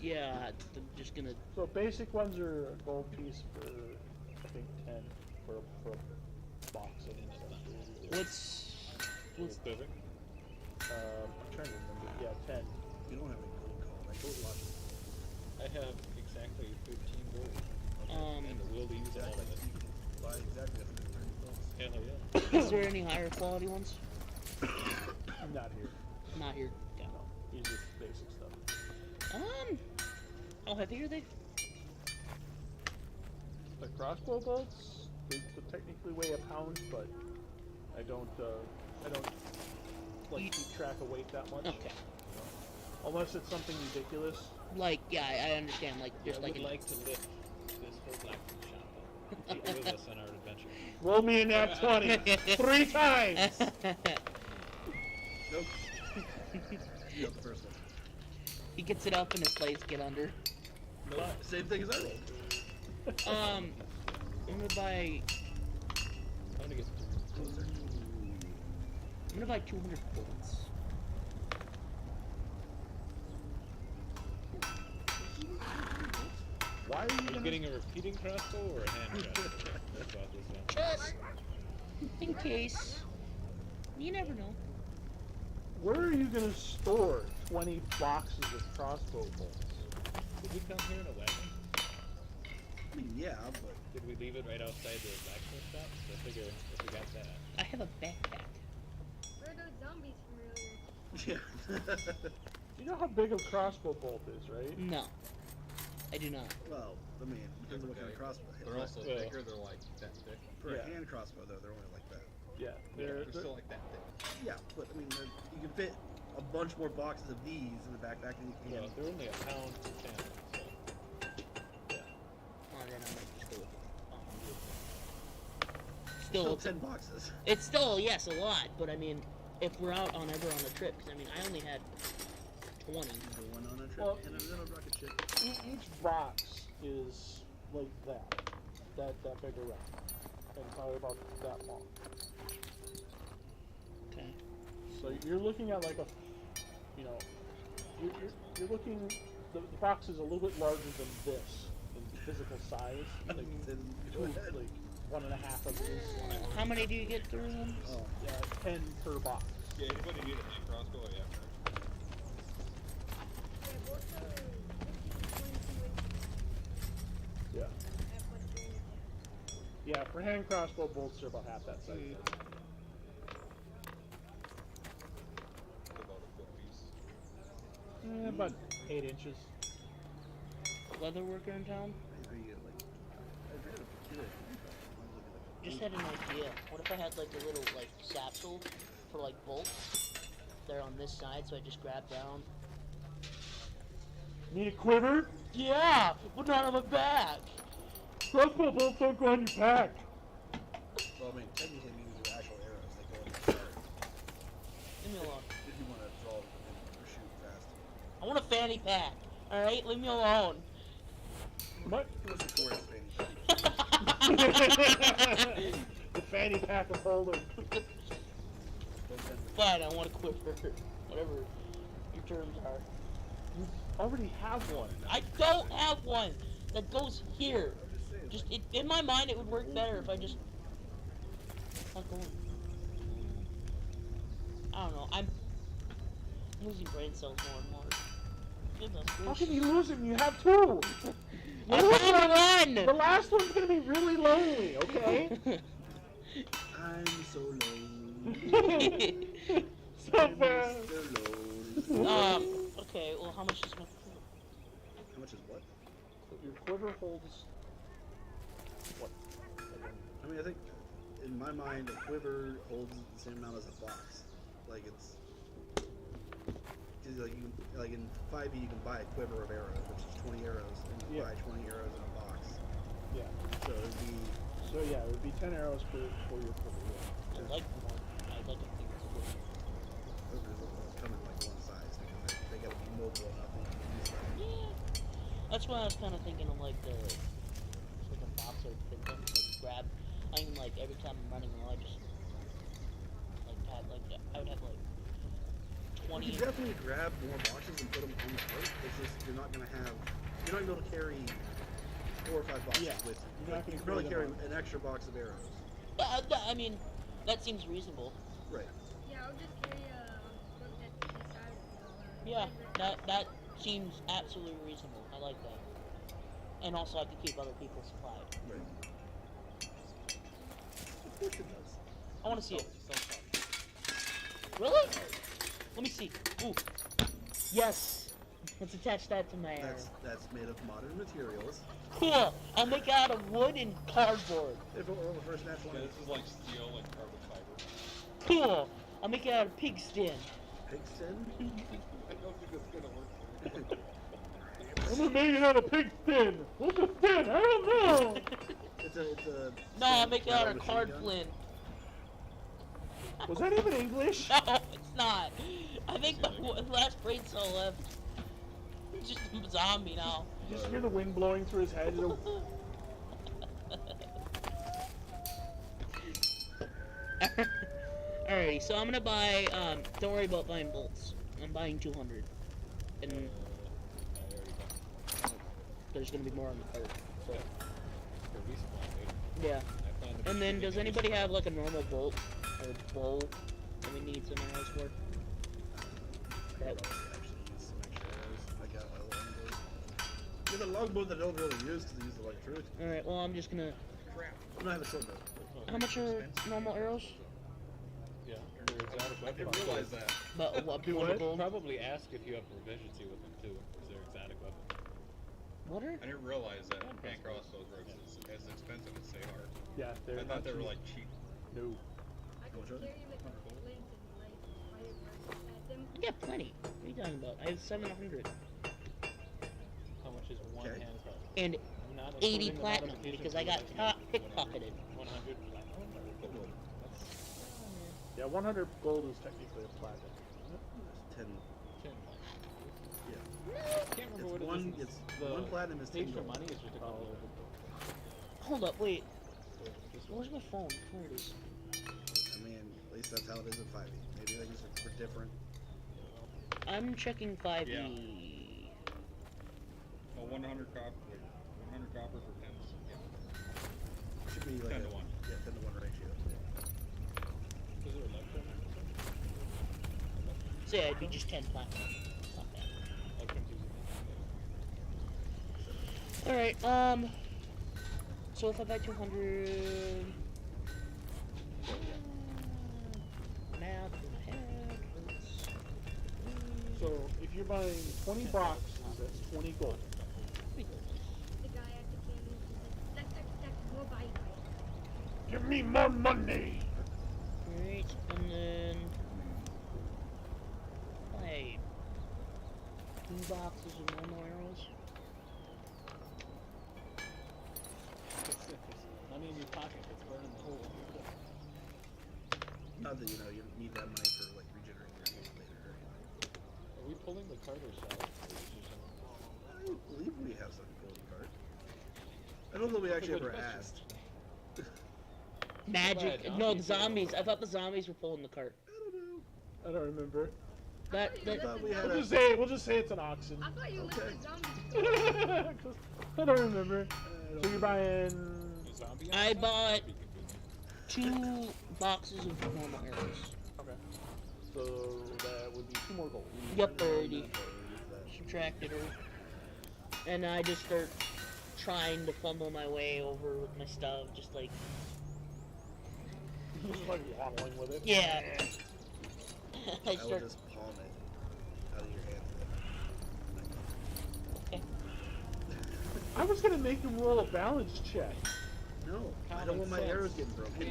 Yeah, I'm just gonna. So basic ones are a gold piece for, I think, 10 for a box of accessories. What's Perfect. I'm trying to remember. Yeah, 10. You don't have any gold call. I told you last time. I have exactly 13 gold. Um, and the will to use all of it. Buy exactly 130 bucks. Hell yeah. is there any higher quality ones? Not here. Not here. Yeah. No. These are basic stuff. How heavy are they? The crossbow bolts, they technically weigh a pound, but I don't like You- keep track of weight that much. Okay. Unless it's something ridiculous. Like, yeah, I understand. Like, I just would like an. like to lift this whole blacksmith shop up with us on our adventure. Roll me in that 20 3 times. Nope. You got the first one. He gets it up and his legs get under. Same thing as I rolled. I'm gonna buy. I'm gonna get Closer. I'm gonna buy 200 bullets. Why are you Are you gonna... getting a repeating crossbow or a hand crossbow? That's about this one. Just in case. You never know. Where are you gonna store 20 boxes of crossbow bolts? Did we come here in a wagon? I mean, yeah, but Did we leave it right outside the blacksmith shop? So I figure if we got that. I have a backpack. Where are those zombies from earlier? yeah. You know how big a crossbow bolt is, right? No, I do not. Well, I mean, depends on what kind of crossbow. They're also Well- thicker, they're like that thick. For Yeah. a hand crossbow, though, they're only like that. Yeah, They're they're still like that thick. Yeah, but I mean, you can fit a bunch more boxes of these in the backpack than you can. Well, they're only a pound per 10. So. Oh, then I might just go with 100. Still Still, 10 boxes. it's still yes a lot, but I mean, if we're out on ever on a trip, because I mean, I only had 20. The one on a trip Well- and another rocket ship. each box is like that big around, and probably about that long. Okay. So you're looking at like a, you know, you're looking. The box is a little bit larger than this in physical size, like Then two, go ahead. like 1.5 of this. How many do you get through them? Oh, Yeah, 10 per box. Yeah, anybody need a hand crossbow? Yeah. Yeah, both are 15, 22 Yeah. at much range. Yeah, for hand crossbow bolts, they're about half that size. About a foot piece. About 8 inches. Leather worker in town? are you like? I read a good. Just had an idea. What if I had like a little like satchel for like bolts? They're on this side, so I just grab down. Need a quiver? Yeah, but not on my back. Crossbow bolts don't go on your back. Well, I mean, technically, these are actual arrows that go in the start. Leave me alone. If you want to draw or shoot fast. I want a fanny pack. All right, leave me alone. What? What's the towards fanny pack? The fanny pack of holding. Fine, I want to quit for whatever your terms are. You already have one. I don't have one that goes here. Just in my mind, it would work better if I just. Not going. I don't know. I'm losing brain cells more and more. Goodness How gracious. can you lose them? You have two. I have one. The last one's gonna be really lonely. Okay. I'm so lonely. So bad. Mr. Lonely. Okay. Well, how much is my? How much is what? Your quiver holds. What? I mean, I think in my mind, a quiver holds the same amount as a box. Like it's. Cause like in 5e, you can buy a quiver of arrows, which is 20 arrows, and you Yeah. buy 20 arrows in a box. Yeah. So it'd be. So yeah, it would be 10 arrows for your quiver. Yeah. I like more. I like to think it's good. Quivers will come in like one size because they gotta be mobile enough that you can use them. Yeah. That's why I was kind of thinking of like the like a box or pin them, like grab. I mean, like every time I'm running low, I just like have like I would have like You 20. can definitely grab more boxes and put them on the cart. It's just you're not gonna be able to carry 4 or 5 boxes Yeah, with you. you're not But you gonna can probably carry carry them an extra box of arrows. I mean, that seems reasonable. Right. Yeah, I'll just carry one that beside Yeah, that seems absolutely reasonable. I like that. And also, I could keep other people supplied. Right. Of course it does. I want to see it. Self-taught. Really? Let me see. Ooh. Yes. Let's attach that to my arrow. That's made of modern materials. Cool. I'll make it out of wood and cardboard. If it were the first natural Yeah, this is like steel and carbon fiber. Cool. I'll make it out of pig skin. pig skin. I don't think it's gonna work. I'm gonna make it out of pig skin. What's a skin? I don't know. It's a No, I'll make it out of machine card gun. flint. Was that even English? No, it's not. I think the last brain cell left. He's just a zombie now. You just hear the wind blowing through his head. Alrighty, so I'm gonna buy, don't worry about buying bolts. I'm buying 200. And I already got there's gonna be more on the cart. So, for resupply, right? yeah. I plan to be And then, shooting does a anybody resupply. have like a normal bolt or bow that we need some arrows for? That, Actually, use some extra arrows. I got a longbow. Yeah, the longbow that I don't really use because I use electricity. Alright, well, I'm just gonna. Crap. And I have a short bow. How much are normal arrows? Yeah, they're exotic I weapon. didn't realize that. But what? Do 100 what? gold? Probably ask if you have proficiency with them too, because they're exotic weapons. What are? I didn't realize that hand crossbows were as expensive as they are. Yeah, they're I thought they were not like cheap. No. I could Which one? carry like a flint and light fireworks at them. I got plenty. What are you talking about? I have 700. How much is one Okay. hand crossbow? And Not 80 including the platinum modifications because you I got like to make. pickpocketed. 100 platinum? Or that's Yeah, 100 gold is technically a platinum. That's 10. 10 platinum. Yeah. I can't remember It's what one. it is. It's The one platinum is 10 page for gold. money is just a couple of Hold up, wait. this one. Where's my phone? Where it is? I mean, at least that's how it is in 5e. Maybe things are different. I'm checking 5e. Yeah. Oh, 100 copper. Wait, 100 copper for 10. Yeah. Should be like 10 a, to 1. Yeah, 10 to 1 ratio. Is there a left turn? So yeah, it'd be just 10 platinum. Not bad. Left turn's easy. Alright, so if I buy 200... Math in my head hurts. So if you're buying 20 boxes, that's 20 gold. The guy at the candy, he's like, that's more buy. Give me more money. Alright, and then... Buy 2 boxes of normal arrows. Money in your pocket, it's burning the hole. Not that you need that money for like regenerating your hand later or anything. Are we pulling the card ourselves? I believe we have something pulled apart. I don't know if we actually ever asked. Magic. Right, No, the zombies zombies. I thought the zombies were pulling the cart. I don't know. I don't remember. That, I thought we had We'll a... just say it's an auction. I thought you Okay. listed zombies. I don't remember. So you're buying. The zombie I outside? bought That'd be convenient. 2 boxes of normal arrows. Okay. So that would be 2 more gold. Yep, already subtracted her. And I just start trying to fumble my way over with my stuff, just like, Just like waddling with it. yeah. I I will start, just palm it out of your hand. okay. I was gonna make him roll a balance check. No, I Common don't want my sense. arrows getting broken.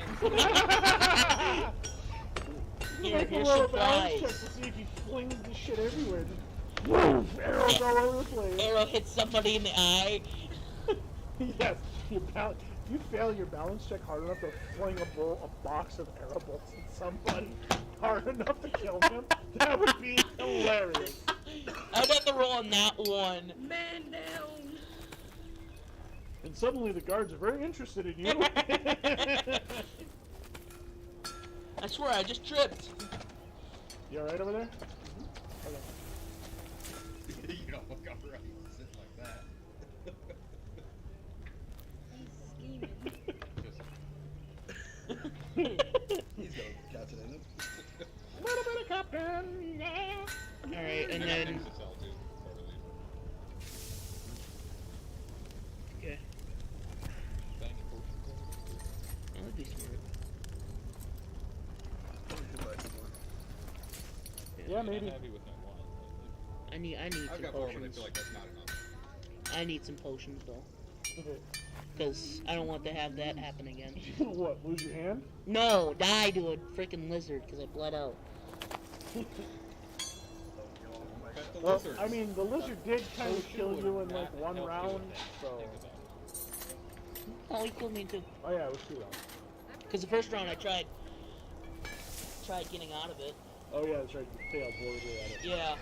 Here, Make him here's roll a balance check surprise. to see if he flings the shit everywhere. Just woof, arrows all over the place. Arrow hits somebody in the eye. Yes, you fail your balance check hard enough to fling a box of arrow bolts at somebody hard enough to kill him. That would be hilarious. I'd have to roll on that one. Man down. And suddenly the guards are very interested in you. I swear, I just tripped. You alright over there? You don't look alright sitting like that. He's scheming. He's got captain in him. Little bit of captain, yeah. Alright, and I got then, things to sell too. Totally. okay, Buying a potion card? that would be smart. We should buy some more. Yeah, I'm maybe. happy with my wand. I need I've some got 4, but I potions. feel like that's not enough. I need some potions though, because I don't want to have that happen again. What, lose your hand? No, die to a freaking lizard because I bled out. Cut the Well, lizards. I mean, the lizard did kind of Potion kill would you in not like one help you round, with that. so. Think about it. Oh, he killed me too. Oh yeah, it was 2 rounds. Because the first round I tried getting out of it. Oh yeah, that's right, you failed horribly at it. Yeah.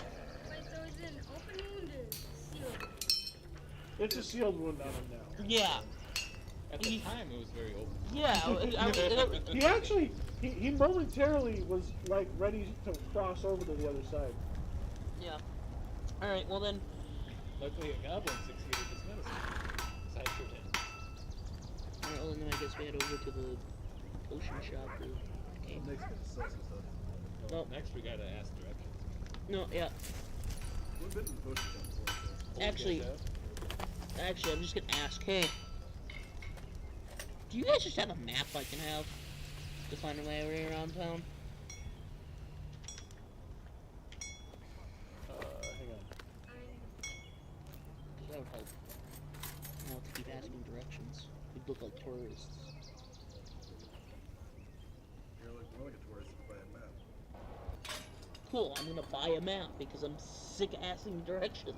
Wait, so is it an open wound or sealed? It's a sealed wound on him now. Yeah. At the He- time, it was very open. Yeah. He actually, he momentarily was like ready to cross over to the other side. Yeah. All right. Well then. Luckily, a goblin succeeded his medicine. So I sure did. All right. Well then I guess we head over to the potion shop. Or, okay. Nick's gonna sell some stuff. Well, No. next we gotta ask directions. No. Yeah. We've been to the potion shop before, so. Actually, I'm just gonna ask. Hey. Do you guys just have a map I can have to find my way around town? Hang on. That would help. I don't have to keep asking directions. We'd look like tourists. You're like more like a tourist if you buy a map. Cool, I'm gonna buy a map because I'm sick of asking directions.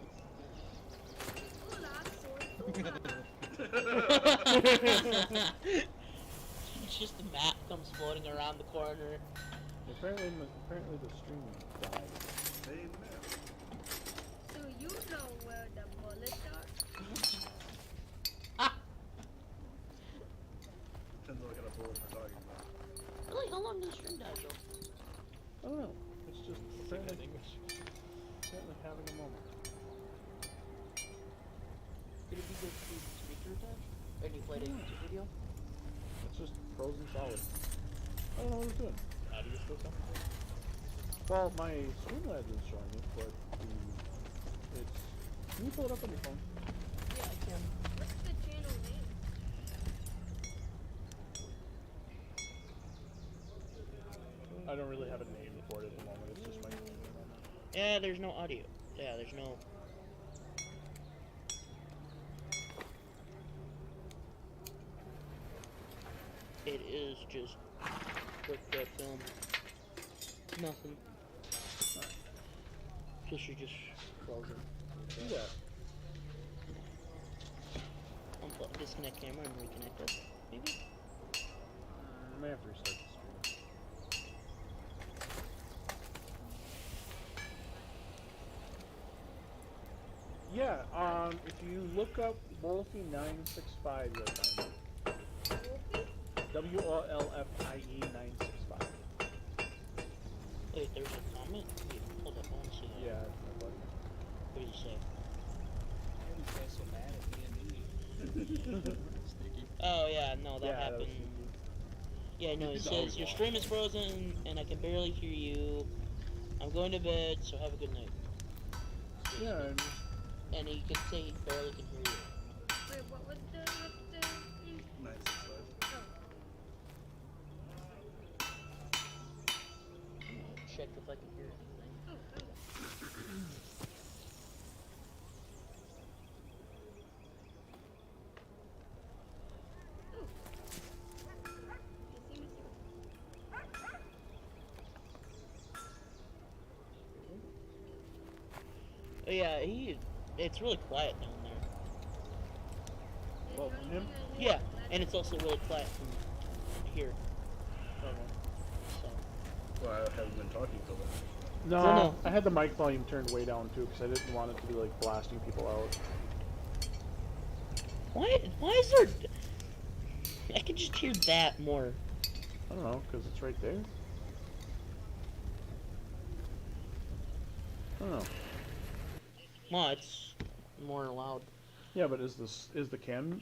Hola, soy Hola. It's just the map comes floating around the corner. Apparently the stream died. Same map. So you know where the bullets are? Depends on what kind of bullets we're talking about. Really, how long does the stream die though? I don't know. It's just Speak that apparently English. having a moment. Could it be the speaker time? And you played a YouTube video? It's just frozen solid. I don't know what it's doing. Audio still coming? Well, my Streamlabs is showing it, but it's. Can you pull it up on your phone? Yeah, I can. What's the channel name? I don't really have a name for it at the moment. It's just my name. Yeah, there's no audio. Yeah, there's no. It is just quick film. Nothing. Plus you're just frozen. Yeah. Unplug, disconnect camera and reconnect it. maybe? I may have to restart the stream. Yeah, if you look up Wolfie965, you'll find it. WOLFIE 965. Wait, there's a comment? Wait, hold up, I want to see that. Yeah, it's my buddy. What did he say? Why are these guys so mad at D&D? Sneaky. Oh, yeah, no, that Yeah, that happened. was sneaky. Yeah, no, it He's always says, your lying. stream is frozen and I can barely hear you. I'm going to bed, so have a good night. Yeah, And he could say he barely can hear you. Wait, what was the 965. Check if I can hear anything. oh, found it. Oh, yeah, it's really quiet down there. Well, from him? Yeah, and it's also really quiet from here. So. Well, I haven't been talking till then. No, No. I had the mic volume turned way down too because I didn't want it to be like blasting people out. Why is there... I could just hear that more. I don't know, because it's right there. I don't know. Well, it's more loud. Yeah, but is the cam